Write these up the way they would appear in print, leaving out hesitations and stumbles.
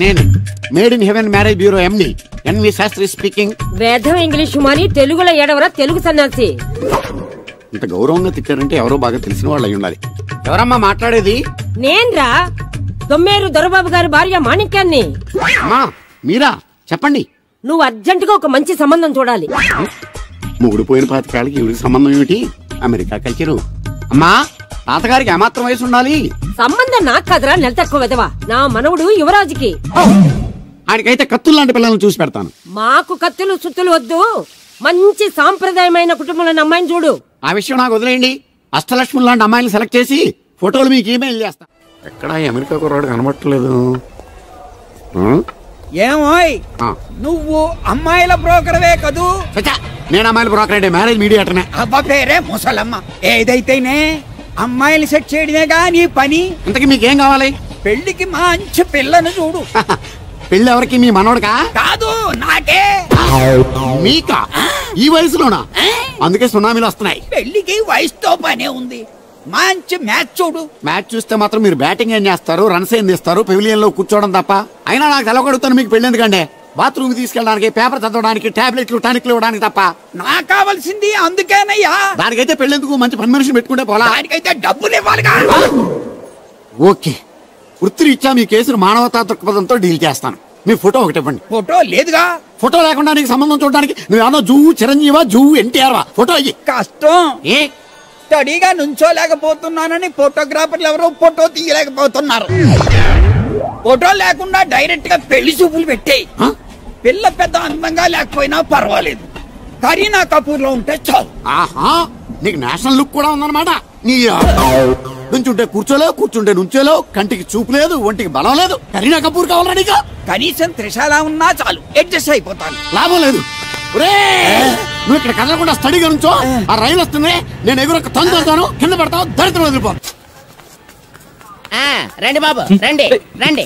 నేను made in heaven marriage bureau MD NV Shastri speaking. వేదం English మాని తెలుగులో ఏడవరా తెలుగు సన్నాసి. ఇంత గౌరవంగా తిట్టారంటే ఎవరో బాగా తెలిసిన వాళ్ళు అయి ఉండాలి. ఎవరమ్మా మాట్లాడేది? నేన్రా దొమ్మేరు దొరబాబు గారి భార్య మాణిక్యాన్ని. అమ్మా మీరా? చెప్పండి. నువ్వు అర్జెంటుగా ఒక మంచి సంబంధం చూడాలి. మొగుడు పోయిన పాతికాళ్ళకి ఇవిడికి సంబంధం ఏమిటి? America culture. అమ్మా తాతగారికి ఏమాత్రం వయసు ఉండాలి? సంబంధం నాకు కాదురా, నెల తక్కువ విధవా. నా మనవుడు యువరాజుకి. ఆయనకైతే కత్తులు లాంటి పిల్లల్ని చూసి పెడతాను. మాకు కత్తులు సుత్తులు వద్దు, మంచి సాంప్రదాయమైన కుటుంబంలో అమ్మాయిని చూడు. ఆ విషయం నాకు వదిలేయండి. అష్టలక్ష్మి లాంటి అమ్మాయిని సెలెక్ట్ చేసి ఫోటోలు మీకు ఈమెయిల్ చేస్తా. ఎక్కడ అమెరికా కుర్రాడు కనబట్టలేదు. ఏమోయ్ నువ్వు అమ్మాయిల బ్రోకర్వే కదూ? నేను అమ్మాయిల బ్రోకర్, మ్యారేజ్ మీడియాటర్నే. అబ్బా పేరే ముసలమ్మ. ఏదైతేనే అమ్మాయిని సెట్ చేయడమేగా నీ పని. ఇంతకీ మీకేం కావాలి? పెళ్లికి మంచి పిల్లను చూడు. పెళ్లి ఎవరికి? మీ మనోడకా? కాదు, నాకే. మీకా? ఈ వయసులోనా? అందుకే సునామీలు వస్తున్నాయి. పెళ్లికి వయసుతో పనే ఉంది. మంచి మ్యాచ్ చూడు. మ్యాచ్ చూస్తే మాత్రం మీరు బ్యాటింగ్ ఏం చేస్తారు, రన్స్ ఏం తీస్తారు, పెవిలియన్ లో కూర్చోవడం తప్ప. అయినా నాకు తెలవగడుగుతాను మీకు పెళ్లి ఎందుకంటే బాత్రూమ్ తీసుకెళ్ళడానికి, పేపర్ చదవడానికి, టాబ్లెట్లు టానిక్లు ఇవ్వడానికి తప్ప. నాకు కావాల్సింది అందుకేనయ్యా. దానికైతే పెళ్లిందుకు మంచి పని మనిషిని పెట్టుకుంటే పోలా. దానికైతే డబ్బులు ఇవ్వాలిగా. ఓకే, వృత్తిరీత్యా మీ కేసును మానవతా దృక్పథంతో డీల్ చేస్తాను. మీ ఫోటో ఒకటి ఇవ్వండి. ఫోటో లేదుగా. ఫోటో లేకుండా నీకు సంబంధం చూడడానికి నువ్వేమో జూ చిరంజీవా, జూ ఎన్టీఆర్ వా? ఫోటో అయ్యి. కష్టం. ఏ స్టడీగా నుంచోలేకపోతున్నానని ఫోటోగ్రాఫర్లు ఎవరో ఫోటో తీయలేకపోతున్నారు. ఫోటో లేకుండా డైరెక్ట్ గా పెళ్లి చూపులు పెట్టేయి. పిల్ల పెద్ద అందంగా లేకపోయినా పర్వాలేదు, కరీనా కపూర్ లో ఉంటే చాలు. ఆహా, నీకు నేషనల్ లుక్ కూడా ఉందన్నమాట. నీ నుంచుంటే కూర్చోలేవు, కూర్చుంటే నుంచోలేవు, కంటికి చూపు లేదు, ఒంటికి బలం లేదు. కరీనా కపూర్ కావాలా నీకు? కనీసం త్రిషాల ఉన్నా చాలు, అడ్జస్ట్ అయిపోతాను. లాభం లేదు. నువ్వు ఇక్కడ కదలకుండా స్టడీగా నుంచో. ఆ రైలు వస్తుంది, నేను ఎగురొక్క తొందరతాను, కింద పడతావు, దరిద్రం వదిలిపో. రండి బాబు, రండి రండి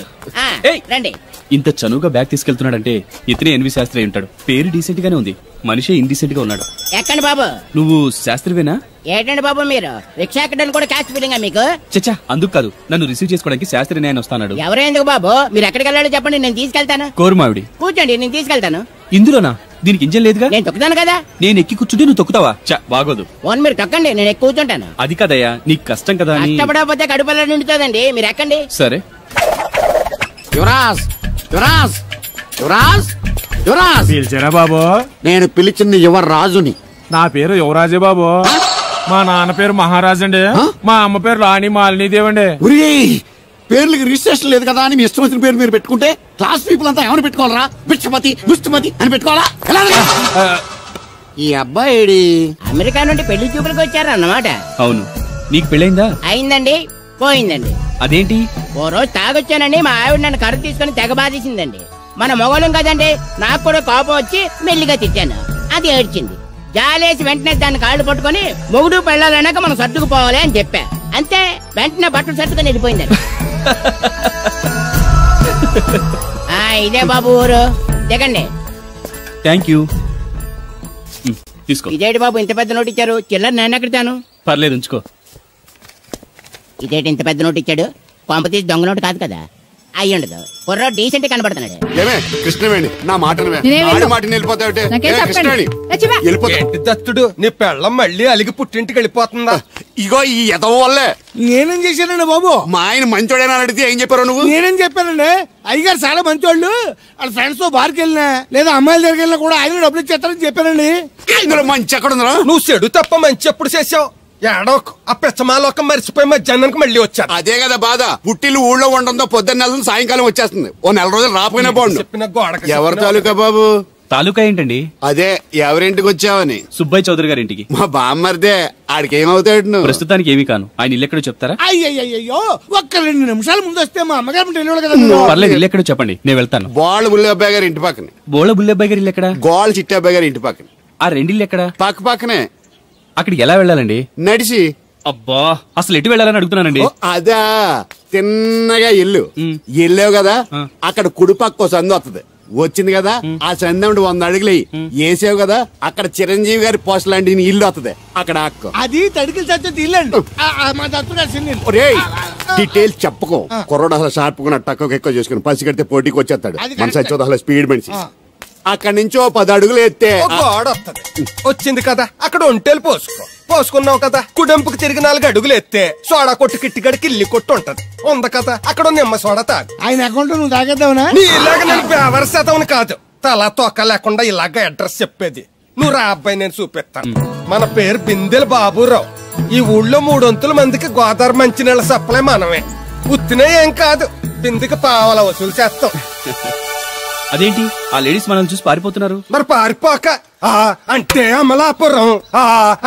రండి. ఇంత చనువుగా బ్యాగ్ తీసుకెళ్తున్నాడంటే ఇతనే ఎన్వి శాస్త్రి అయి ఉంటాడు. పేరు డీసెంట్ గానే ఉంది, మనిషే ఇండీసెంట్ గా ఉన్నాడు. ఎక్కండి బాబు. నువ్వు శాస్త్రివేనా? ఏంటండి బాబు మీరు రిక్షా ఎక్కడానికి కూడా క్యాష్ ఫీలింగా మీకు? చచ్చా, అందుకు కాదు, నన్ను రిసీవ్ చేసుకోవడానికి శాస్త్రి నేను వస్తాడు. ఎవరెందుకు బాబు, మీరు ఎక్కడికి వెళ్ళాలో చెప్పండి, నేను తీసుకెళ్తాను. కోరుమావిడి. కూర్చోండి, నేను తీసుకెళ్తాను. ఇందులోనా? దీనికి ఇంజన్ లేదుగా. నేను తొక్కుతాను కదా. నేను ఎక్కి కూర్చుంటే నువ్వు తొక్కుతావా? బాగోదు. మీరు తొక్కండి, నేను ఎక్కి కూర్చుంటాను. అది కదయ్యా, నీకు కష్టం కదా. కష్టపడకపోతే కడుపులో నిండుతుందండి, మీరు ఎక్కండి. సరే. యువరాజ్, యువరాజ్, యువరాజ్, యువరాజ్. పిలిచారా బాబు? నేను పిలిచింది యువరాజుని. నా పేరు యువరాజే బాబు. మా నాన్న పేరు మహారాజ్ అండి. మా అమ్మ పేరు రాణి మాలినీదేవి అండి. పేర్లకి రిజిస్ట్రేషన్ లేదు కదా అని మీ ఇష్టం వచ్చిన పేరు మీరు పెట్టుకుంటే క్లాస్ పీపుల్ అంతా ఏమని పెట్టుకోవాలరా? బిచ్చమతి, దుష్టమతి అని పెట్టుకోవాలా? ఈ అబ్బాయి అమెరికా నుండి పెళ్లి చూపులకు వచ్చారన్నమాట. అవును. నీకు పెళ్ళైందా? అయిందండి, పోయిందండి. అదేంటి? ఓ రోజు తాగొచ్చానండి, మా ఆవిడ నన్ను కర్ర తీసుకుని తెగ బాధేసిందండి. మన మొగలం కదండి, నాకు కూడా కోపం వచ్చి మెల్లిగా తిట్టాను. అది ఏడ్చింది. జాలేసి వెంటనే దాన్ని కాళ్ళు పట్టుకుని మొగుడు పెళ్ళాలన్నాక మనం సర్దుకుపోవాలి అని చెప్పా. అంతే, వెంటనే బట్టలు సర్దుకొని వెళ్ళిపోయిందండి. ఇదే బాబు ఊరు, దిగండి. Thank you. తీసుకో. ఇదేంటి బాబు ఇంత పెద్ద నోటు ఇచ్చారు? చిల్లర నేను ఎక్కడతాను? పర్లేదు, ఉంచుకో. ఇదేంటి ఇంత పెద్ద నోటు ఇచ్చాడు? పంప తీసి దొంగ నోటు కాదు కదా. అయ్యుండదు, కుర్ర డీసెంట్ కనబడుతున్నాడు. కృష్ణవేణి, నా మాటను దత్తుడు, నీ పెళ్ళం మళ్ళీ అలిగి పుట్టింటికి వెళ్ళిపోతుందా? ఇగో ఈ ఎదవ వల్లే. నేనేం చేశానండి బాబు? మా ఆయన మంచోడేనా అడిగితే ఏం చెప్పారు నువ్వు? నేనేం చెప్పానండి, అయ్యగారు చాలా మంచోళ్ళు, వాళ్ళ ఫ్రెండ్స్ తో బార్కి వెళ్ళినా లేదా అమ్మాయిల దగ్గరికి వెళ్ళినా కూడా ఆయన డబ్బులు ఇచ్చేస్తారని చెప్పానండి. ఇందులో మంచి ఎక్కడ ఉందా? నువ్వు చెడు తప్ప మంచి ఎప్పుడు చేసావు? ఏడో ఆ పెచ్చమాలోకం మరిచిపోయి మధ్యాహ్నానికి మళ్ళీ వచ్చారు. అదే కదా బాధ. పుట్టిల్లు ఊళ్ళో ఉండడంతో పొద్దున్న నెల సాయంకాలం వచ్చేస్తుంది. ఓ నెల రోజులు రాపోయినా బాగుండు. ఎవరి తాలూకా బాబు? తాలూకా ఏంటండి? అదే, ఎవరింటికి వచ్చావని? సుబ్బయ్య చౌదరి గారి ఇంటికి. మా బామ్మర్దే. ఆడికి ఏమవుతాడు నువ్వు? ప్రస్తుతానికి ఏమీ కాను. ఆయన ఇల్లు ఎక్కడో చెప్తారా? అయ్యో, ఒక్క 2 నిమిషాల ముందు వస్తే మా అమ్మగారు తెలియదు కదా. పర్లేదు, ఇల్లు ఎక్కడో చెప్పండి, నేను వెళ్తాను. బోళ్ళ బుల్లి అబ్బాయి గారి ఇంటి పక్కన. బోళ్ళ బుల్లి అబ్బాయి గారి ఇల్లు ఎక్కడ? గోళ్ళ చిట్టి అబ్బాయి గారి ఇంటి పక్కన. ఆ రెండిల్లు ఎక్కడ? పక్క పక్కనే. అక్కడికి ఎలా వెళ్ళాలండి? నడిచి. అబ్బా, అసలు ఎటు వెళ్ళాలని అడుగుతున్నానండి. అదా, తిన్నగా ఇల్లు వెళ్ళావు కదా, అక్కడ కుడిపక్క సందు వస్తుంది. వచ్చింది కదా ఆ సందేముడు 100 అడుగులు వేసావు కదా అక్కడ చిరంజీవి గారి పోస్ట్ లాంటి ఇల్లు వస్తుంది అక్కడ అక్క అది తడికి చచ్చేది ఇల్లండి మా దత్తు గారి సిన్ని డీటెయిల్స్ చెప్పకో కుర్రోడు అసలు షార్ప్ గా తక్కువ ఎక్కువ చేసుకుని పసి కడితే పోటీకి వచ్చేస్తాడు మన సచ్చి అసలు స్పీడ్ మనిషి అక్కడి నుంచి 10 అడుగులు ఎత్తే గోడ వస్తుంది వచ్చింది కదా అక్కడ ఒంటేలు పోసుకున్నావు కదా కుడెంపుకు తిరిగి 4 అడుగులు ఎత్తే సోడా కొట్టు కిట్టిగడి కిల్లి కొట్టు ఉంటది ఉంది కదా అక్కడ నిమ్మ సోడా తాగు ఆయన అకౌంట్ నువ్వు తాగేద్దావునా ఇలాగ నేను బేవర శాతం కాదు తల తోక లేకుండా ఇలాగ అడ్రస్ చెప్పేది నువ్వు రా అబ్బాయి నేను చూపిస్తాను మన పేరు బిందెల బాబురావు ఈ ఊళ్ళో 300 మందికి గోదావరి మంచినీళ్ళ సప్లై మనమే ఉత్తినే ఏం కాదు బిందెకి పావల వసూలు చేస్తాం అదేంటి ఆ లేడీస్ మనల్ని చూసి పారిపోతున్నారు మరి పారిపోక అంటే అమలాపురం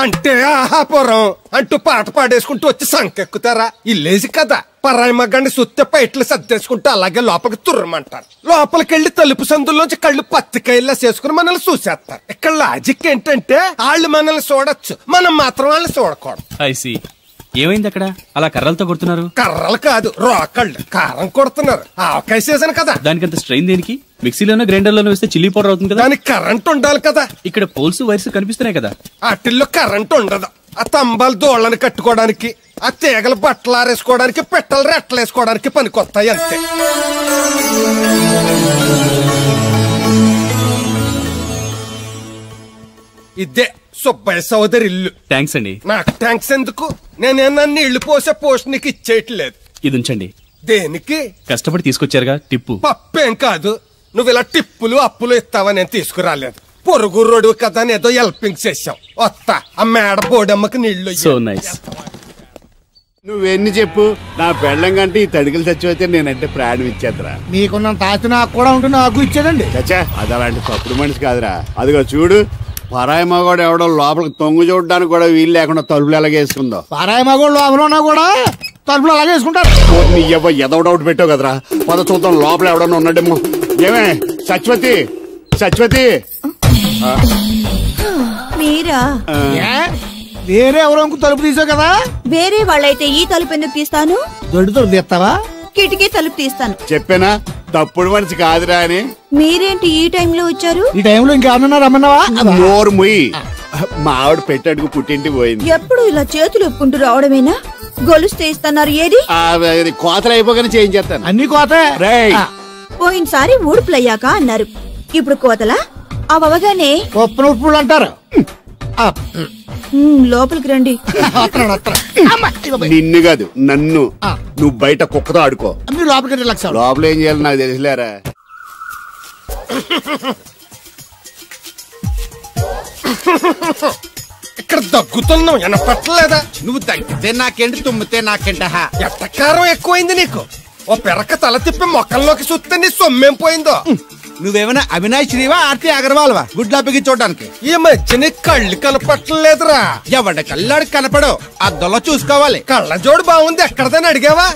అంటే ఆహాపురం అంటూ పాట పాడేసుకుంటూ వచ్చి సంకెక్కుతారా ఇల్లేసి కదా పరాయి మగ్గాన్ని సుత్తే పైట్లు సర్దేసుకుంటూ అలాగే లోపలికి తుర్రమంటారు లోపలికెళ్లి తలుపు సందుల్లోంచి కళ్ళు పత్తికాయల్లా చేసుకుని మనల్ని చూసేస్తారు ఇక్కడ లాజిక్ ఏంటంటే వాళ్ళు మనల్ని చూడొచ్చు మనం మాత్రం వాళ్ళని చూడకూడదు ఐసి ఏమైంది అక్కడ అలా కర్రలతో కొడుతున్నారు కర్రలు కాదు రోకళ్ళు కారం కొడుతున్నారు ఆవకాయ సీజన్ కదా దానికంత స్ట్రెయిన్ దేనికి మిక్సీలోనో గ్రైండర్లోనో వేస్తే చిల్లీ పౌడర్ అవుతుంది కదా దానికి కరెంట్ ఉండాలి కదా ఇక్కడ పోల్స్ వైర్స్ కనిపిస్తున్నాయి కదా వాటిల్లో కరెంట్ ఉండదు ఆ తంబాలు దోళ్ళని కట్టుకోవడానికి ఆ తీగలు బట్టలు ఆరేసుకోవడానికి పెట్టలు రెట్టలు వేసుకోవడానికి పనికొస్తాయి అంతే ఇదే సుబ్బయ్య సోదరి ఇల్లు థ్యాంక్స్ అండి నాకు థ్యాంక్స్ ఎందుకు నేనేనా నీళ్లు పోసే పోస్ట్ నీకు ఇచ్చేయట్లేదు ఇది ఉంచండి దేనికి కష్టపడి తీసుకొచ్చారుగా టిప్పు పప్పేం కాదు నువ్వు ఇలా టిప్పులు అప్పులు ఇస్తావని నేను తీసుకురాలేదు పొరుగు రోడ్డు కదా అని ఏదో హెల్పింగ్ చేసావు వస్తా ఆ మేడ బోడమ్మకి నీళ్లు సో నైస్ నువ్వెన్ని చెప్పు నా పెళ్ళం కంటే ఈ తడికలు చచ్చిపోతే నేనంటే ప్రాణం ఇచ్చేద్దరా మీకున్న తాత నాకు కూడా ఉంటే నాకు ఇచ్చాడండి చచ్చా అది అలాంటి తప్పుడు మనిషి కాదురా అదిగో చూడు పరాయి మగోడు ఎవడో లోపలికి తొంగు చూడడానికి కూడా వీలు లేకుండా తలుపులు ఎలాగేసుకుందో పారాయి మగోళ్ళు లోపల కూడా తలుపులు అలాగే వేసుకుంటారు నీ ఎదో డౌట్ పెట్టావు కదరా పద చూద్దాం లోపల ఎవడన్నా ఉన్నాడేమో ఏమే సత్యవతి మీరా వేరే ఎవరో తలుపు తీసావు కదా వేరే వాళ్ళైతే ఈ తలుపు ఎందుకు తీస్తాను దొడ్డు తీస్తావా కిటికీ తలుపు తీస్తాను చెప్పానా తప్పుడు మనిషి కాదురా అని మీరేంటి ఈ టైంలో వచ్చారు ఈ టైంలో ఇంకేమన్నా రమ్మన్నావా నోరు ముయ్యి మా ఆవిడ పెట్టడుకు పుట్టింటికి పోయింది ఎప్పుడు ఇలా చేతులు ఒప్పుకుంటూ రావడమేనా గొలుస్తే ఇస్తున్నారు ఏది కోతలు అయిపోగానే చేయించేస్తాను అన్ని కోత పోయినసారి ఊడుపులయ్యాక అన్నారు ఇప్పుడు కోతలా అవగానే ఉప్పులు అంటారు లోపలికి రండి నిన్ను కాదు నన్ను నువ్వు బయట కుక్కతో ఆడుకో మీరు లోపలికి రిలాక్స్ లోపల ఏం చేయాలి నాకు తెలిసిలేరా ఇక్కడ దగ్గుతున్నావు వినపట్టలేదా నువ్వు తగ్గితే నాకేంటి తుమ్మితే నాకేంట ఎట్టకారం ఎక్కువైంది నీకు ఓ పెరక తల తిప్పి మొక్కల్లోకి చూస్తే నీ సొమ్మేం పోయిందో నువ్వేమైనా అవినాష్ శ్రీవా ఆర్తి అగర్వాల్వా గుడ్లాపికి చూడడానికి ఈ మధ్య నీ కళ్ళు కనపట్టలేదురా ఎవడ కళ్ళాడు కనపడు అద్దంలో చూసుకోవాలి కళ్ళజోడు బాగుంది ఎక్కడదని అడిగావా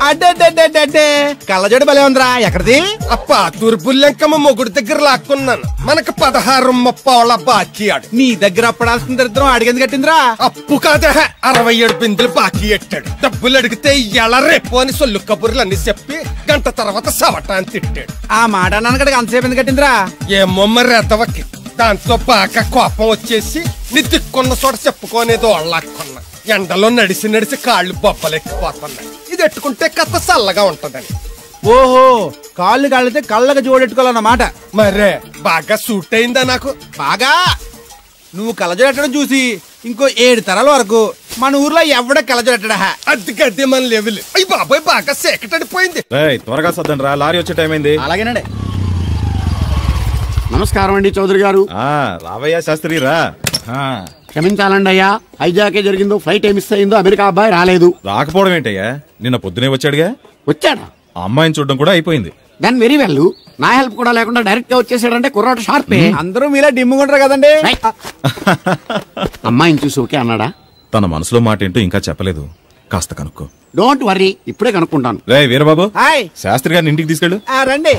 అడ్డే కళ్ళజోడు భలే ఉందిరా ఎక్కడిది అప్ప తూర్పుల్లెంకమ్మ మొగుడు దగ్గర లాక్కున్నాను మనకు 16 బాకీ ఆడు నీ దగ్గర అప్పడాల్సిన దరిద్రం అడిగింది కట్టిందిరా అప్పు కాదే 67 బిందులు బాకీ ఎట్టాడు డబ్బులు అడిగితే ఎలా రేపు అని సొల్లు కబుర్లు అన్ని చెప్పి గంట తర్వాత సవటాన్ని తిట్టాడు ఆ మాట నాన్నగడికి అంతసేపు ఎందుకు కట్టిందిరా ఏమో మరి ఎద్దవకి దాంతో బాగా కోపం వచ్చేసి నీ దిక్కున్న చోట చెప్పుకోనేది వాళ్ళకున్నా ఎండలో నడిచి కాళ్ళు బొబ్బలెక్కిపోతున్నాయి ఇది ఎట్టుకుంటే కథ చల్లగా ఉంటదని ఓహో కాళ్ళు కాళ్ళతే కళ్ళగా జోడెట్టుకోవాలన్నమాట మరే బాగా సూట్ అయిందా నాకు బాగా నువ్వు కళ్ళజోడెట్టడం చూసి ఇంకో 7 తరాల వరకు మన ఊర్లో ఎవడ కళ్ళజోడెట్టడా అది గడ్డి మన లెవెల్ అయ్యి బాబాయ్ బాగా సేకటడిపోయింది త్వరగా సర్దండి రా లారీ వచ్చే టైం అయింది అలాగేనండి నమస్కారం అండి చౌదరి గారు రావయ్యా శాస్త్రి రా క్షమించాలండి అయ్యా హైజాకే జరిగిందో ఫ్లైట్ ఏమి మిస్ అయిందో అమెరికా అబ్బాయి రాలేదు రాకపోవడం ఏంటయ్యా నిన్న పొద్దునే వచ్చాడుగా వచ్చాడా ఆ అమ్మాయిని చూడడం కూడా అయిపోయింది దాని వెరీ వెల్ నా హెల్ప్ కూడా లేకుండా డైరెక్ట్ గా వచ్చేసాడంటే కుర్రాడు షార్పే అందరూ మీలా డిమ్ముకుంటారు కదండి అమ్మాయిని చూసి ఓకే అన్నాడా తన మనసులో మాట ఏంటో ఇంకా చెప్పలేదు కాస్త కనుక్కో డోంట్ వర్రీ ఇప్పుడే కనుక్కుంటాను రే వీరబాబు శాస్త్రి గారిని ఇంటికి తీసుకెళ్ళు రండి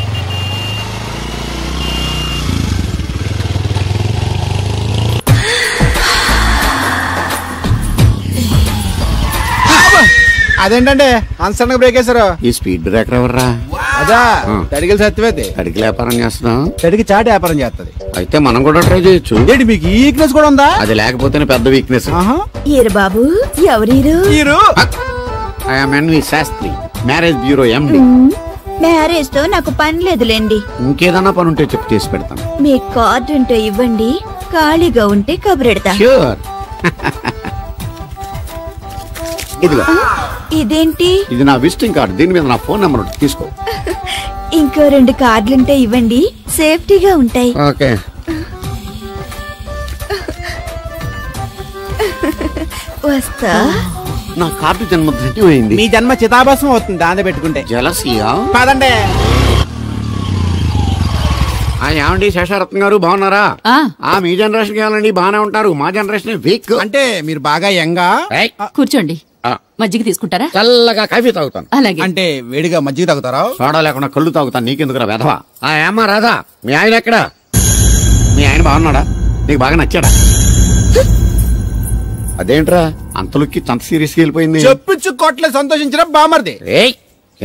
అదేంటంటే అన్సడన్ గా బ్రేక్ వేశారు ఈ స్పీడ్ బ్రేకర్ ఎవర్రా అదా తడిగిల సత్యవేతి అడిగి వ్యాపారం చేస్తున్నాం, తడికి చాటి వ్యాపారం చేస్తది. అయితే మనం కూడా ట్రై చేయొచ్చు. ఏంటి మీకు ఈ వీక్నెస్ కూడా ఉందా? అది లేకపోతేనే పెద్ద వీక్నెస్. ఈరు బాబు ఎవరీరు? I'm NV Shastri, marriage bureau MD. Marriage తో నాకు పని లేదులేండి. ఇంకేదన్నా పని ఉంటే చెప్పి చేసి పెడతాను. మీ కార్డు ఉంటే ఇవ్వండి, ఖాళీగా ఉంటే కబురెడతా. ష్యూర్. ఇదిగో. ఇదేంటి? ఇది నా విజిటింగ్ కార్డు, దీని మీద నా ఫోన్ నెంబర్ ఉంటుంది, తీసుకో. ఇంకో 2 కార్డులుంటే ఇవ్వండి, సేఫ్టీగా ఉంటాయి. ఓకే. వస్తా. నా కార్డు జన్మ ధన్యమైంది. మీ జన్మ చితాభాసం అవుతుంది దాన్ని పెట్టుకుంటే. జలసియా? కాదండి. ఏమండి శేషారత్న గారు, బాగున్నారా? మీ జనరేషన్ కావాలండి, బాగానే ఉంటారు. మా జనరేషన్ వీక్. అంటే మీరు బాగా యంగా. కూర్చోండి, మజ్జిగ తీసుకుంటారా? చల్లగా కాఫీ తాగుతాను. అలాగే. అంటే వేడిగా మజ్జిగ తాగుతారా? సోడా లేకుండా కళ్ళు తాగుతాను. నీకెందుకురా వెధవా? ఏమ్మా రాధా, మీ ఆయన ఎక్కడా? మీ ఆయన బాగున్నాడా? నీకు బాగా నచ్చాడా? అదేంట్రా అంతలోకి అంత సీరియస్ గా వెళ్ళిపోయింది? చెప్పుచ్చు కొట్లే సంతోషించిన బామర్ది.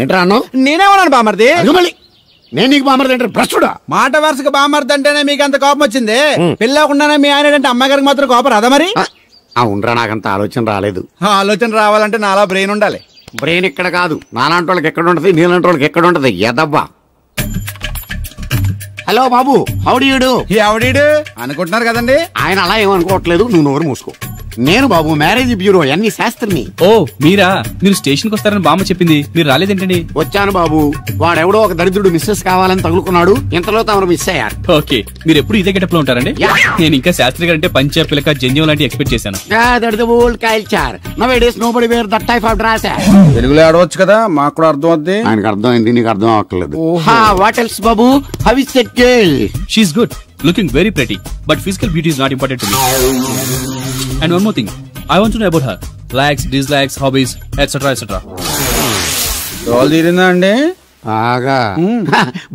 ఏంట్రా అన్నావు? నేనేమన్నాను బామర్ది? మళ్ళీ నేను నీకు బామర్ది అంటే భ్రష్టుడా? మాట వరుసగా బామర్ది అంటేనే మీకు అంత కోపం వచ్చింది. పిల్లకుండానే మీ ఆయన అంటే అమ్మగారికి మాత్రం కోపం రాదా మరి? అవునరా, నాకంత ఆలోచన రాలేదు. ఆలోచన రావాలంటే నాలా బ్రెయిన్ ఉండాలి. బ్రెయిన్ ఇక్కడ కాదు, నాలాంటి వాళ్ళకి ఎక్కడ ఉంటది, నీలాంటి వాళ్ళకి ఎక్కడ ఉంటది. ఎదవ్వా. హలో బాబు, హౌడీయుడు. ఎవడీడు అనుకుంటున్నారు కదండి. ఆయన అలా ఏమనుకోవట్లేదు, నువ్వు నోరు మూసుకో. నేను బాబు మ్యారేజ్ బ్యూరో ఎన్వి శాస్త్రిని. ఓ మీరా? మీరు స్టేషన్ కి వస్తారని బామ్మ చెప్పింది, మీరు రాలేదేంటండి? వచ్చాను బాబు, వాడెవడో ఒక దరిద్రుడు మిస్సెస్ కావాలని తగులుకున్నాడు, ఇంతలో తమరు మిస్ అయ్యారు. ఓకే, మీరు ఎప్పుడు ఇదే గెటప్ లో ఉంటారండి? నేను ఇంకా శాస్త్రి గారు అంటే పంచ పిలక జంజం లాంటి ఎక్స్పెక్ట్ చేశాను. తెలుగులో ఆడవచ్చు కదా, మాకు కూడా అర్థం అవుద్ది. ఆయనకు అర్థం అయింది, నీకు అర్థం అవ్వట్లేదు. What else Babu? How is that girl? She is good, looking very pretty, but physical beauty is not important to me. And one more thing, I want to know about her. Likes, dislikes, hobbies, etc. etc. Role తీరిందా అండి? బాగా.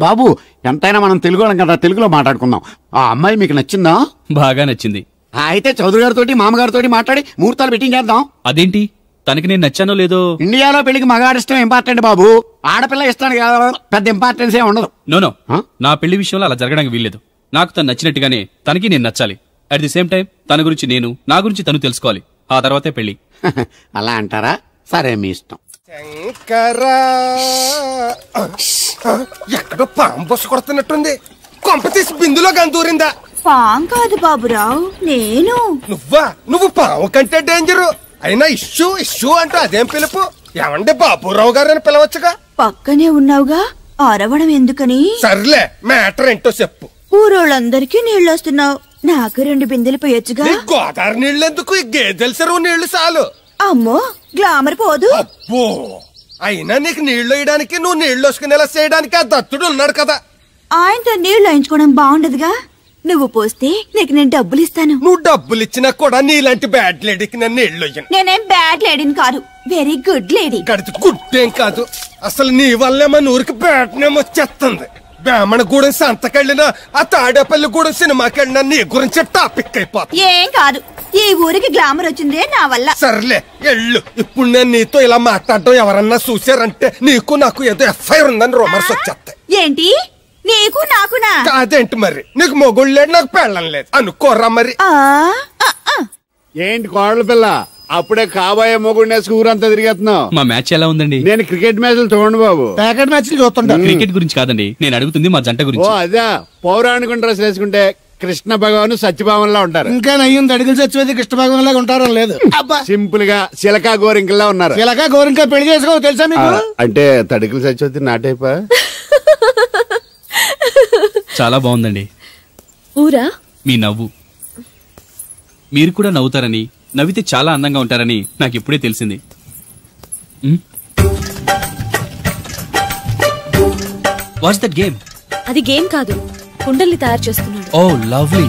బాబు ఎంతైనా మనం తెలుగు వాళ్ళం కదా, తెలుగులో మాట్లాడుకుందాం. ఆ అమ్మాయి మీకు నచ్చిందా? బాగా నచ్చింది. అయితే చౌదరి గారితో మామగారితో మాట్లాడి ముహూర్తాలు పెట్టించేద్దాం. అదేంటి, తనకి నేను నచ్చానో లేదో? ఇండియాలో పెళ్లికి మగాడి ఇష్టం ఇంపార్టెంట్ బాబు, ఆడపిల్ల ఇష్టానికి పెద్ద ఇంపార్టెన్స్ ఏ ఉండదు. నో, నా పెళ్లి విషయంలో అలా జరగడానికి వీల్లేదు. నాకు తను నచ్చినట్టుగానే తనకి నేను నచ్చాలి. అట్ ది సేమ్ టైం తన గురించి నేను, నా గురించి తను తెలుసుకోవాలి. ఆ తర్వాతే పెళ్లి. అలా అంటారా? సరే, మీ ఇష్టం. ఎక్కడో పాము బొస్స కొడుతున్నట్టుంది. కొంప తీసి బిందులో గందూరిందా? పాం కాదు బాబురావు, నేను. నువ్వు పాము కంటే డేంజరు. అయినా ఇష్యూ ఇష్యూ అంటూ అదేం పిలుపు? ఏమండి బాబురావు గారు అని పిలవచ్చుగా. పక్కనే ఉన్నావుగా, అరవడం ఎందుకని? సర్లే, మ్యాటర్ ఏంటో చెప్పు. ఊరోళ్ళందరికీ నీళ్ళు వస్తున్నావు, నాకు 2 బిందెలు పోయొచ్చుగా. గోదావరి నీళ్ళు ఎందుకు? ఈ గేదెల చెరువు నీళ్లు చాలు. అమ్మో, గ్లామర్ పోదు. అబ్బో, అయినా నీకు నీళ్లు వేయడానికి, నువ్వు నీళ్లు వసుకునేలా చేయడానికి ఆ దత్తుడు ఉన్నాడు కదా. ఆయనతో నీళ్లు వేయించుకోవడం బాగుండదుగా. నువ్వు పోస్తే నీకు నేను డబ్బులు ఇస్తాను. నువ్వు డబ్బులు ఇచ్చినా కూడా నీలాంటి బ్యాడ్ లేడీకి నేను నీళ్లు వేయను. నేనేం బ్యాడ్ లేడీని కాదు, వెరీ గుడ్ లేడీ. గడిచి గుడ్డేం కాదు, అసలు నీ వల్లే మన ఊరికి బ్యాడ్ నేమ్ వచ్చేస్తుంది. బ్రాహ్మణగూడెం సంతకెళ్ళినా, ఆ తాడేపల్లిగూడెం సినిమాకెళ్ళినా నీ గురించి టాపిక్ అయిపోతుంది. ఏం కాదు, ఈ ఊరికి గ్లామర్ వచ్చిందే నా వల్ల. సర్లే ఎళ్ళు. ఇప్పుడు నేను నీతో ఇలా మాట్లాడటం ఎవరన్నా చూసారంటే నీకు నాకు ఏదో ఎఫ్ఐఆర్ ఉందని రూమర్స్ వచ్చేస్తాయి. ఏంటి? నీకు నాకునా? కాదేంటి మరి? నీకు మొగుడు లేడు, నాకు పెళ్ళం లేదు అనుకోరా మరి. ఏంటి కోడల పిల్ల, అప్పుడే కాబోయే మొగుడినేసి ఊరంతా తిరిగేస్తున్నావు? మా మ్యాచ్ ఎలా ఉందండి? నేను క్రికెట్ మ్యాచ్లు చూడండి బాబు. ప్యాకెట్ మ్యాచ్లు చూస్తుంటా. క్రికెట్ గురించి కాదండి నేను అడుగుతుంది, మా జంట గురించి. అదే, పౌరాణిక డ్రెస్ వేసుకుంటే కృష్ణ భగవాన్ సత్యభావంలా ఉంటారు. ఇంకా నయ్యం తడిగిలు చచ్చిపోతే కృష్ణ భగవాన్ లాగా ఉంటారో లేదు. సింపుల్ గా చిలకా గోరింకల్లా ఉన్నారు. చిలకా గోరింక పెళ్లి చేసుకో తెలుసా మీకు? అంటే తడికలు చచ్చిపోతే నాటైపా. చాలా బాగుందండి. ఊరా? మీ నవ్వు. మీరు కూడా నవ్వుతారని, నవ్వితే చాలా అందంగా ఉంటారని నాకు ఇప్పుడే తెలిసింది. What's that game? అది గేమ్ కాదు, కుండల్ని తయారు చేస్తున్నాడు. Oh lovely.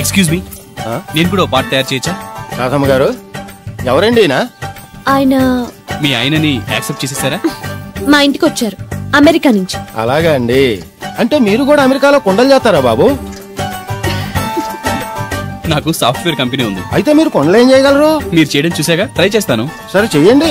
ఎక్స్క్యూజ్ మీ, నేను కూడా పాట తయారు చేయొచ్చా? రాధమ్మ గారు, ఎవరండి ఆయన? మీ ఆయనని యాక్సెప్ట్ చేసేసారా? మా ఇంటికి వచ్చారు అమెరికా నుంచి. అలాగా అండి, అంటే మీరు కూడా అమెరికాలో కొండలు చేస్తారా బాబు? నాకు సాఫ్ట్వేర్ కంపెనీ ఉంది. అయితే మీరు కొండలు ఏం చేయగలరు? మీరు చేయడం చూసాగా, ట్రై చేస్తాను. సరే చెయ్యండి.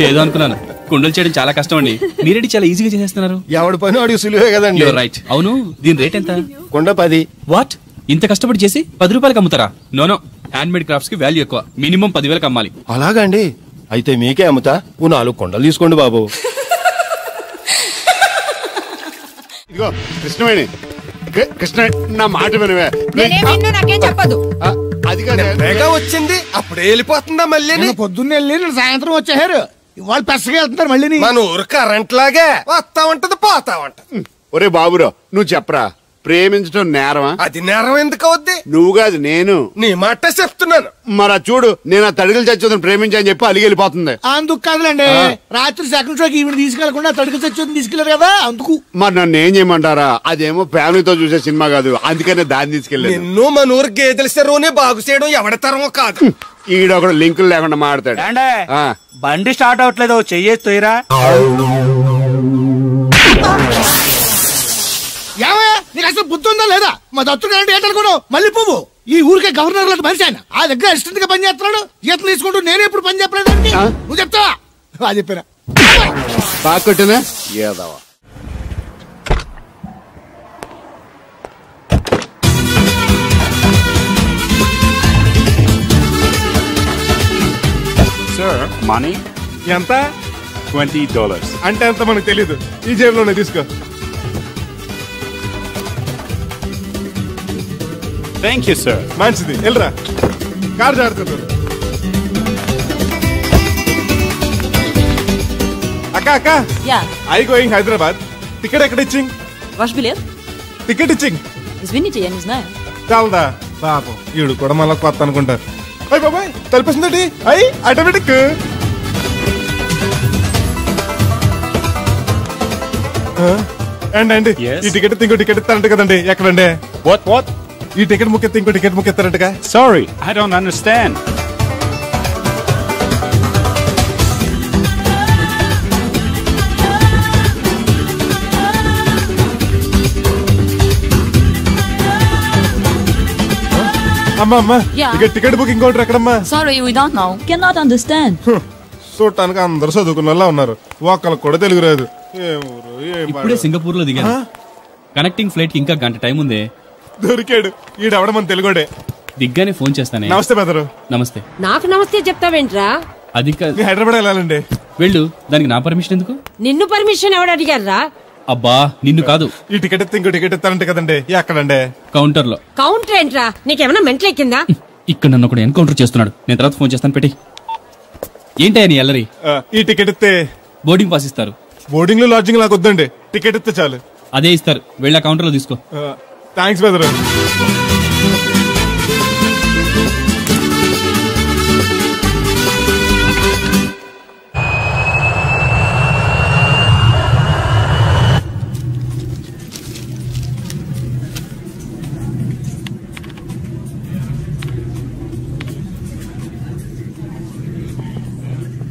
ఏదో అనుకున్నాను. కుండలు చేయడం చాలా కష్టం అండి, మీరేంటి చాలా ఈజీగా చేసేస్తున్నారు. ఎవడి పని వాడికి సులువే కదండి. రైట్. అవును, దీని రేట్ ఎంత? కుండ 10. వాట్? ఇంత కష్టపడి చేసి 10 రూపాయలకి అమ్ముతారా? నోనో, హ్యాండ్ మేడ్ క్రాఫ్ట్స్ కి వాల్యూ ఎక్కువ. మినిమం 10,000కి అమ్మాలి. అలాగండి, అయితే మీకే అమ్ముతా. 4 కుండలు తీసుకోండి బాబు. ఇదిగో కృష్ణవేణి, కృష్ణ నా మాట వినవే. నాకేం చెప్పదు. అది కాదు, వచ్చింది అప్పుడే వెళ్ళిపోతుందా మళ్ళీ? పొద్దున్నే వెళ్ళి నేను సాయంత్రం వచ్చారు. ఇవాళ పెసగా వెళ్తున్నారు మళ్ళీ. మన ఊరు కరెంట్ లాగే వస్తా ఉంటది పోతా ఉంటది. ఒరే బాబురా, నువ్వు చెప్పరా, ప్రేమించడం నేరమా? అది నేరం ఎందుకు అవుద్ది? నువ్వు కాదు నేను. నీ మాట చెప్తున్నాను. మరి చూడు, నేను ఆ తడికలు చచ్చేదని ప్రేమించని చెప్పి అలిగి వెళ్ళిపోతుంది. అందుకు కాదులేండి, రాత్రి సెకండ్ షోకి ఈవిడ తీసుకెళ్లకుండా తడికలు చచ్చేది తీసుకెళ్లారు కదా అందుకు. మరి నన్ను ఏం చేయమంటారా? అదేమో ఫ్యామిలీతో చూసే సినిమా కాదు, అందుకనే దాన్ని తీసుకెళ్ళి. నిన్ను మన ఊరు గేదెల చెరువుని బాగు చేయడం ఎవరి తరమో కాదు. ఈడొకడు లింకులు లేకుండా మాడతాడు. బండి స్టార్ట్ అవట్లేదు, చెయ్యేస్తోయిరా. ఏమయ్యా, నీకు అసలు బుద్ధి ఉందా లేదా? మా దత్తుడు అంటే ఏంటనుకున్నావు? మళ్ళీ పువ్వు ఈ ఊరికే గవర్నర్ లాంటి మనిషి ఆయన. ఆ దగ్గర అసిస్టెంట్ గా పని చేస్తున్నాడు, జీతం తీసుకుంటూ నేను ఎప్పుడు పని చెప్పలేదండి. నువ్వు చెప్తావా? అది చెప్పారా? బాగా కొట్టినా ఏదవా. సార్, మనీ ఎంత? $20. అంటే ఎంత మనకు తెలీదు. ఈ జేబులోనే తీసుకో. Thank you sir. మంచిది, వెళ్ళరా. కారు జాడుతుంది. అక్క అక్క, ఐ గోయింగ్ హైదరాబాద్. టికెట్ ఎక్కడ ఇచ్చింగ్? Ваш билет? టికెట్ ఇచ్చింగ్. Извините, я не знаю. చాలదా పాపం, ఈడు కూడా మళ్ళీ కొత్త అనుకుంటారు. అయ్యి బాబాయ్, తలిపేసిందండి. అయ్యి ఆటోమేటిక్. అండి ఈ టికెట్ ఇంకో టికెట్ ఇస్తారంట కదండి. ఎక్కడండి? What? ఈ టికెట్ ముక్కెత్తి ఇంకో టికెట్ ముక్కెత్తారంటగా. Sorry, I don't understand. అమ్మా, Yeah. టికెట్ బుకింగ్ కౌంటర్ ఎక్కడమ్మా? Sorry, we don't know. Cannot understand. చూడటానికి అందరు చదువుకున్న వాళ్ళ ఉన్నారు, ఒక్కళ్ళకి కూడా తెలుగు రాదు. ఇప్పుడే సింగపూర్ లో దిగాను. కనెక్టింగ్ ఫ్లైట్ కి ఇంకా గంట టైం ఉంది. దొరికాడు ఈడవడం మన తెలుగుడే. దిగ్గానే ఫోన్ చేస్తానే. నమస్తే బెదరు. నమస్తే. నాకు నమస్తే చెప్తావేంట్రా? అది హైదరాబాద్ వెళ్ళాలండి. వెళ్ళు, దానికి నా పర్మిషన్ ఎందుకు? నిన్ను పర్మిషన్ ఎవడు అడిగారా? అబ్బా, నిన్ను కాదు. ఈ టికెట్ ఇంకో టికెట్ ఇస్తారంటే కదండి. ఎక్కడండి? కౌంటర్ లో. కౌంటర్ ఏంట్రా? నీకేమైనా మెంటల్ ఎక్కిందా? ఇక్కడ నన్ను ఒకడు ఎన్కౌంటర్ చేస్తున్నాడు. నేను తర్వాత ఫోన్ చేస్తాను, పెట్టి. ఏంటయ్యా నీ అల్లరి? ఈ టికెట్ ఇస్తే బోర్డింగ్ పాస్ ఇస్తారు. బోర్డింగ్ లో లాడ్జింగ్ నాకు వద్దండి, టికెట్ ఇస్తే చాలు. అదే ఇస్తారు, వెళ్ళి ఆ కౌంటర్ లో తీసుకో. థ్యాంక్స్ బెదరు.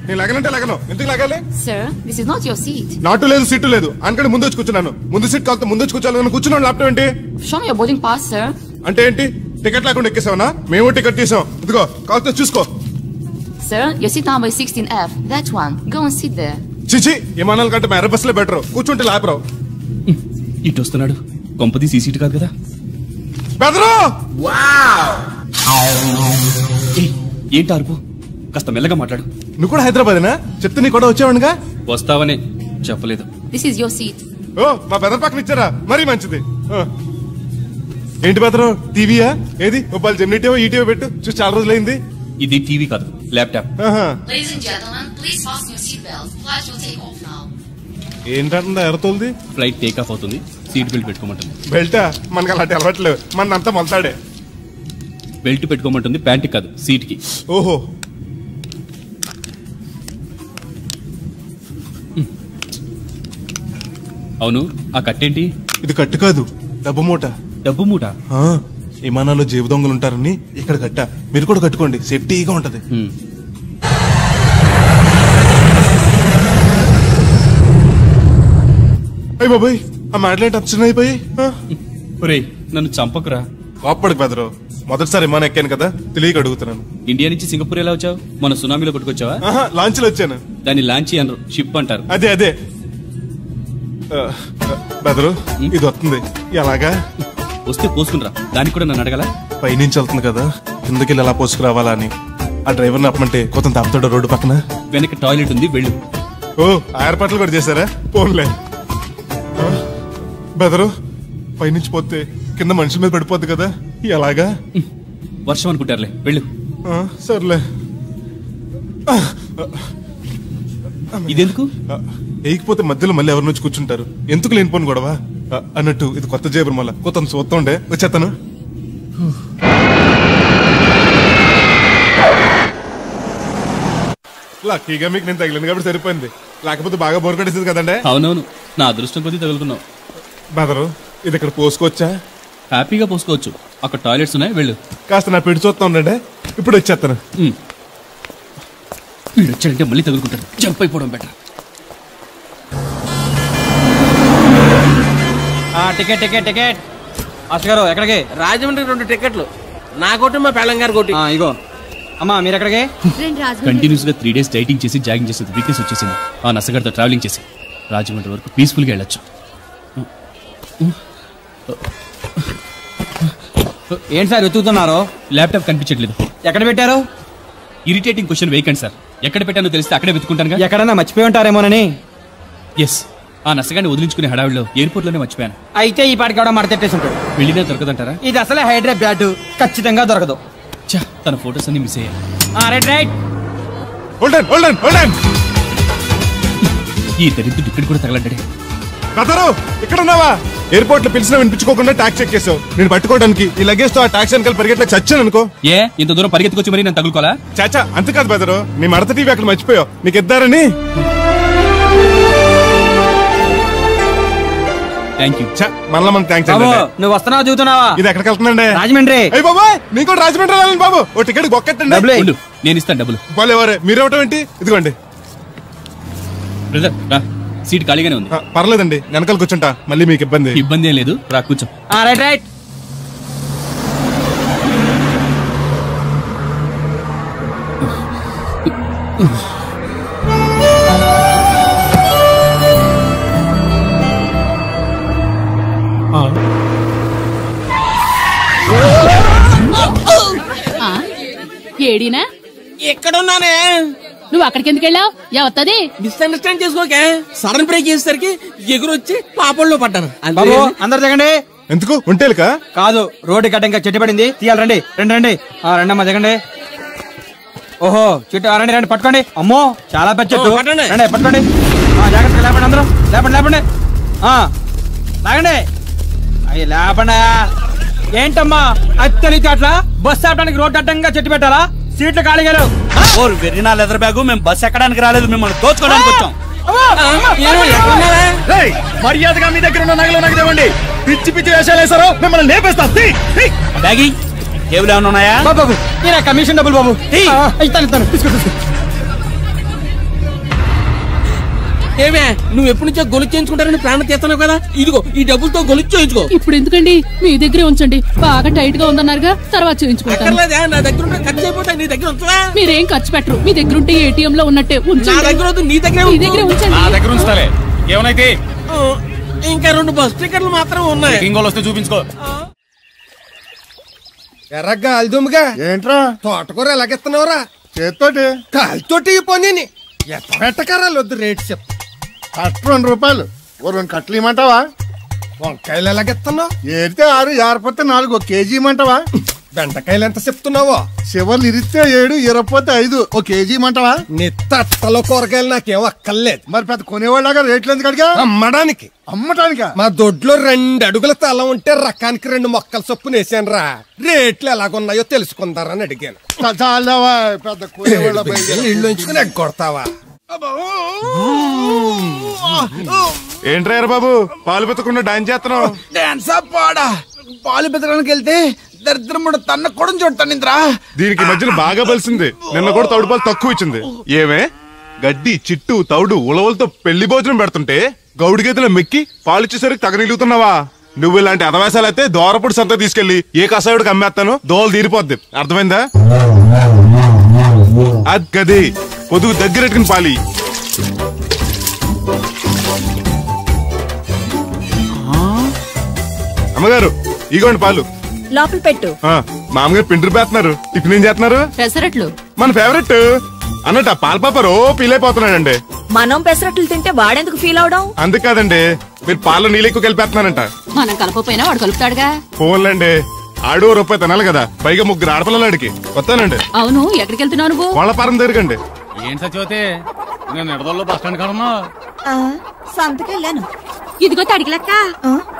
నేను లగనంటే లగను. ఎందుకు లగాలి? Sir, this is not your seat. నాటు లేదు, సీటు లేదు. అనుకంటే ముందు వచ్చి కూర్చున్నాను. ముందు సీట్ కాదు, ముందు వచ్చి కూర్చోాలని కూర్చున్నాను. ల్యాప్టాప్ ఏంటి? Show me your boarding pass, sir. అంటే ఏంటి? టికెట్ లేకుండా ఎక్కేసావనా? మేము టికెట్ తీసాం. ఇదిగో కాకపోతే చూసుకో. Sir, your seat number is 16F. That one. Go and sit there. చిచి, విమానాల కంటే మా ఎర్ర బస్సులే బెటర్. కూర్చుంటే లాపరావు. ఇటు వస్తున్నాడు. కొంపది సీసీటీ కాదు కదా. బెదరు! ఏంటి అరుపు? కాస్త మెల్లగా మాట్లాడు. నువ్వు కూడా హైదరాబాదేనా? చెప్తే నీ కూడా వచ్చావనుగా. వస్తావనే చెప్పలేదు. This is your seat. ఓ, మా బెదర్ పక్కన ఇచ్చారా? మరీ మంచిది. ఏంటి బెదరు, టీవీయా? ఏది మొబైల్ జెమినిటీవో ఈటీవో పెట్టు, చూసి చాలా రోజులైంది. ఇది టీవీ కాదు, laptop. Ladies and gentlemen, please fasten your seat belts. Flight will take off now. ఏంటంటుందా ఎర్రతోల్ది? ఫ్లైట్ టేక్ ఆఫ్ అవుతుంది, సీట్ బెల్ట్ పెట్టుకోమంటుంది. బెల్టా? మనకు అలాంటి అలవాట్లేవు, మనంతా మొలతాడే. బెల్ట్ పెట్టుకోమంటుంది, ప్యాంట్ కాదు, సీట్ కి. ఓహో. అవును, ఆ కట్టేంటి? ఇది కట్టు కాదు, డబ్బు మూట. డబ్బు మూట? విమానాల్లో జేబు దొంగలు ఉంటారని ఇక్కడ కట్ట. మీరు కూడా కట్టుకోండి, సేఫ్టీగా ఉంటది. అయ్యి బాబాయ్ ఆ మాటలేంటి అర్చన అయిపోయి నన్ను చంపకురా. కోప్పడికి బెదరు. మొదటిసారి విమానం ఎక్కాను కదా, తెలియక అడుగుతున్నాను. ఇండియా నుంచి సింగపూర్ ఎలా వచ్చావు? మన సునామీలో కొట్టుకొచ్చావా? లాంచ్ లో వచ్చాను. దాన్ని లాంచీ అనరు, షిప్ అంటారు. అదే బెదరు ఇది వస్తుంది ఎలాగా? వస్తే పోసుకునిరా. దానికి కూడా నన్ను అడగల? పైనుంచి వెళ్తుంది కదా, కిందకి ఎలా పోసుకురావాలా అని. ఆ డ్రైవర్ని ఆపమంటే కొంత తప్పుతాడు రోడ్డు పక్కన. వెనక టాయిలెట్ ఉంది, వెళ్ళు. ఓ ఏర్పాట్లు కూడా చేశారా? పోన్లే. బెదరు పైనుంచి పోతే కింద మనుషుల మీద పడిపోద్ది కదా, ఎలాగా? వర్షం అనుకుంటారులే, వెళ్ళు. సర్లే. ఇదెందుకు? వేయకపోతే మధ్యలో మళ్ళీ ఎవరి నుంచి కూర్చుంటారు, ఎందుకు లేనిపోను గొడవ అన్నట్టు. ఇది కొత్త జేబురు, మళ్ళా కొత్త చూస్తుండే వచ్చేస్తాను. లక్కీగా మీకు నేను తగిలింది కాబట్టి సరిపోయింది, లేకపోతే బాగా బోర్ కట్టేసింది కదండి. అవునవును, నా అదృష్టం కొద్దీ తగులుకున్నావు. బెదరు ఇది ఇక్కడ పోసుకోవచ్చా? హ్యాపీగా పోసుకోవచ్చు, అక్కడ టాయిలెట్స్ ఉన్నాయి, వెళ్ళు. కాస్త నా పెట్టి చూస్తా ఉండండి, ఇప్పుడు వచ్చేస్తాను. వీడు వచ్చాడంటే మళ్ళీ తగులుకుంటాడు, జంప్ అయిపోవడం better. Ticket ticket ticket. Master గారు ఎక్కడికి? రాజమండ్రికి 2 టికెట్లు, నా కోటి మా పెళ్ళం గారు కోటి. ఇగో అమ్మా, మీరు ఎక్కడికి? కంటిన్యూస్ గా 3 days డైటింగ్ చేసి జాగింగ్ చేసేది వీక్నెస్ వచ్చేసింది. ఆ నసగడితో ట్రావెలింగ్ చేసి రాజమండ్రి వరకు పీస్ఫుల్ గా వెళ్ళొచ్చు. ఏంటి సార్ వెతుకుతున్నారు? ల్యాప్టాప్ కనిపించట్లేదు. ఎక్కడ పెట్టారు? ఇరిటేటింగ్ క్వశ్చన్ వేయకండి సార్. ఎక్కడ పెట్టానో తెలిస్తే అక్కడే వెతుకుంటాను. ఎక్కడన్నా మర్చిపోయి ఉంటారేమోనని. ఎస్, ఆ నసగాన్ని వదిలించుకునే హడావిడిలో ఎయిర్పోర్ట్ లోనే మర్చిపోయాను. అయితే ఈ పాటికి కూడా మడతెట్టేసి ఉంటాడు. వెళ్ళినా దొరకదంటారా? ఇది అసలే హైదరాబాద్, ఖచ్చితంగా దొరకదు. తన ఫోటోస్ అన్ని మిస్ అయ్యాయి. ఈ దరిద్రుడు ఇక్కడ కూడా తగలడ్డాడే. ఇక్కడ ఉన్నావా? ఎయిర్పోర్ట్ లో పిలిచినా వినిపించుకోకుండా ట్యాక్సీ ఎక్కేసావు. నేను పట్టుకోవడానికి ఈ లగేజ్ తో ఆ ట్యాక్సీ వెనకాల పరిగెట్లకు చచ్చాను అనుకో. ఏ ఇంత దూరం పరిగెత్తుకొచ్చి మరి నేను తగులుకోవాలా? చాచా అంతేకాదు బెదరు, నీ మడత టీవీ అక్కడ మర్చిపోయావు, నీకు ఇద్దారని. Thank you. మళ్ళా మనకు థ్యాంక్స్. నువ్వు వస్తున్నావా చూస్తున్నావా? ఇది ఎక్కడికి వెళ్తుందండి? రాజమండ్రి. అయ్యి బాబా, నీకు రాజమండ్రి వెళ్ళాలి బాబు. ఓ టికెట్ గొక్కెట్టండి. నేను ఇస్తాను డబ్బులు. వాళ్ళెవరే మీరు ఇవ్వటం ఏంటి? ఇదిగోండి. బ్రదర్ రా, సీట్ ఖాళీగానే ఉంది. పర్లేదండి, వెనకాల కూర్చుంటా, మళ్ళీ మీకు ఇబ్బంది. ఇబ్బంది ఏం లేదు, రా కూర్చో. Right right. ఏడీనా? ఎక్కడున్నానే? నువ్వు అక్కడికి ఎందుకు వెళ్ళావు? ఎవత్తది? మిస్అండర్స్టాండ్ చేసుకోకే. సడన్ బ్రేక్ చేసేసరికి ఎగురొచ్చి పాపంలో పడ్డాను. అందరు దిగండి. ఎందుకు ఒంటేలుకా? కాదు, రోడ్డు గడ్డ ఇంకా చెట్టు పడింది, తీయాలి. రండి రండి రండి. రండమ్మా దిగండి. ఓహో చెట్టు, రండి రండి పట్టుకోండి. అమ్మో చాలా పెద్ద చెట్టు, రండి పట్టుకోండి. జాగ్రత్తగా లేపండి, అందరూ లేపండి లేపండి. లాగండి. అయ్యి లేపండి. ఏంటమ్మా అత్తలితే అట్లా? బస్సు ఆపడానికి రోడ్డు అడ్డంగా చెట్టు పెట్టాలా? సీట్లు ఖాళీగా లేవు. వెర్రినా లెదర్ బ్యాగు, మేము బస్సు ఎక్కడానికి రాలేదు, మిమ్మల్ని దోచుకోవడానికి వచ్చాం. మర్యాదగా మీ దగ్గర ఉన్న నగలు నాకు ఇవ్వండి. పిచ్చి పిచ్చి వేషాలు వేసారో మిమ్మల్ని లేపేస్తా. బ్యాగి టేబుల్ ఏమైనా ఉన్నాయా? బాబు కమిషన్ డబ్బులు బాబు. ఇస్తాను తీసుకో. ఏమే, నువ్వు ఎప్పటి నుంచో గొలుసు చేయించుకుంటారని ప్లాన్ చేస్తున్నావు కదా, ఇదిగో ఈ డబ్బులతో గొలుసు చేయించుకో. ఇప్పుడు ఎందుకండి, మీ దగ్గరే ఉంచండి. బాగా టైట్ గా ఉందన్నారుగా, తర్వాత చేయించుకుంటాను. నా దగ్గర ఉంటే ఖర్చు అయిపోతాయి, నీ దగ్గర ఉంచవా? మీరేం ఖర్చు పెట్టరు, మీ దగ్గర ఉంటే ఏటీఎం లో ఉన్నట్టే ఉంచండి. నా దగ్గర నీ దగ్గర ఉంచండి. నా దగ్గర ఉంచుతాలే. ఏమైతే ఇంకా 2 బస్ టికెట్లు మాత్రం ఉన్నాయి. ఇంకోలు వస్తే చూపించుకో. ఎర్రగా అల్దుమ్గా ఏంట్రా తోటకూర ఎలాగెత్తున్నావురా? చేత్తోటి కాలితోటి పోనీ ఎట్టకరాలు వద్దు, రేట్ చెప్పు. కట్ట 2 రూపాయలు. ఓ 2 కట్టలు ఇమ్మంటావా? వంకాయలు ఎలాగెత్తున్నావు? ఏరితే 6, ఏరపోతే 4, 1 కేజీ ఇమ్మంటావా? బెండకాయలు ఎంత చెప్తున్నావో? చివర్లు ఇరిస్తే 7, ఇరపోతే 5, 1 కేజీ ఇమ్మంటావా? నీ తట్టలో కూరగాయలు నాకేం అక్కర్లేదు. మరి పెద్ద కొనేవాళ్ళగా రేట్లు ఎందుకు అడిగా? అమ్మడానికి. అమ్మటానికా? మా దొడ్లో 2 అడుగుల తల ఉంటే రకానికి 2 మొక్కల చొప్పున వేసాను రా. రేట్లు ఎలాగున్నాయో తెలుసుకుందారని అడిగాను. చాలావా పెద్ద కొనేవాళ్ళ ఇల్లు ఉంచుకుని ఎగ్గొడతావా? ఏంట్రా బాబు పాలు పెత్తకుండా డాన్స్ చేస్తున్నావు? డాన్సా పాడా? పాలు పెత్తడానికి వెళ్తే దరిద్రముడు తన్న కూడా చూడతానింద్రా. దీనికి మధ్యన బాగా బలిసింది. నిన్న కూడా తౌడు పాలు తక్కువ ఇచ్చింది. ఏమే గడ్డి చిట్టు తౌడు ఉలవలతో పెళ్లి భోజనం పెడుతుంటే గౌడి గేదెల మెక్కి పాలిచ్చేసరికి తగనిలుగుతున్నావా? నువ్వు ఇలాంటి అదవేశాలు అయితే దోరపుడు సంత తీసుకెళ్లి ఏ కసాయుడికి అమ్మేస్తాను, దోలు తీరిపోద్ది. అర్థమైందా? అది గది పొదుగు దగ్గరెట్టుకుని పాలి. అమ్మగారు ఇగోండి పాలు. లోపల పెట్టు. మామగారు పిండి పేస్తున్నారు. టిఫిన్ ఏం చేస్తున్నారు? పెసరట్లు. మన ఫేవరెట్ అన్నట్టు ఆ పాల పాప రో ఫీల్ అయిపోతున్నాడండి. మనం పెసరట్లు తింటే వాడెందుకు ఫీల్ అవడం? అందుకాదండి, మీరు పాలు నీళ్ళు ఎక్కువ కలిపేస్తున్నారంట. మనం కలపపోయినా వాడు కలుపుతాడుగా. ఫోన్లండి, ఆడు రూపాయి తినాలి కదా, పైగా 3 ఆడపిల్లలాడికి. వస్తానండి. అవును, ఎక్కడికి వెళ్తున్నావు నువ్వు? కోళ్ళపారం దగ్గరకండి. ఏం సచివతే, నేను నిడదల్లో బస్ స్టాండ్ కాడమ్మా. సంతకెళ్ళాను. ఇదిగో తడికిలక్క,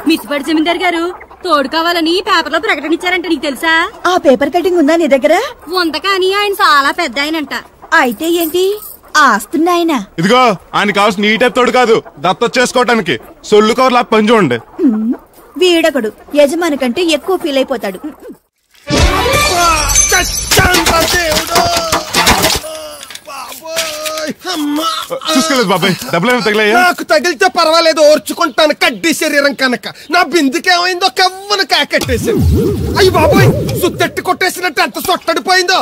మిత్తిపడి జమీందార్ గారు తోడు కావాలని పేపర్ లో ప్రకటన ఇచ్చారంట. నీకు తెలుసా? ఆ పేపర్ కటింగ్ ఉందా నీ దగ్గర? ఉంది, కానీ ఆయన చాలా పెద్ద ఆయనంట. అయితే ఏంటి ఆస్తున్నాయన? ఇదిగో ఆయన కావాల్సిన ఈ టైప్ తోడు కాదు, దత్తొచ్చేసుకోవటానికి సొల్లు కవర్లా పని చూడండి. వీడకడు యజమాని కంటే ఎక్కువ ఫీల్ అయిపోతాడు. చూసుకోలేదు బాబాయ్, డబ్బులు తగిలాయా? నాకు తగిలితే పర్వాలేదు, ఓర్చుకుంటాను. కడ్డీ శరీరం కనుక నా బిందుకేమైందో కవ్వను కాకెట్టేసింది. అయ్యి బాబోయ్, సుత్తెట్టి కొట్టేసినట్టు ఎంత సొట్టడిపోయిందో.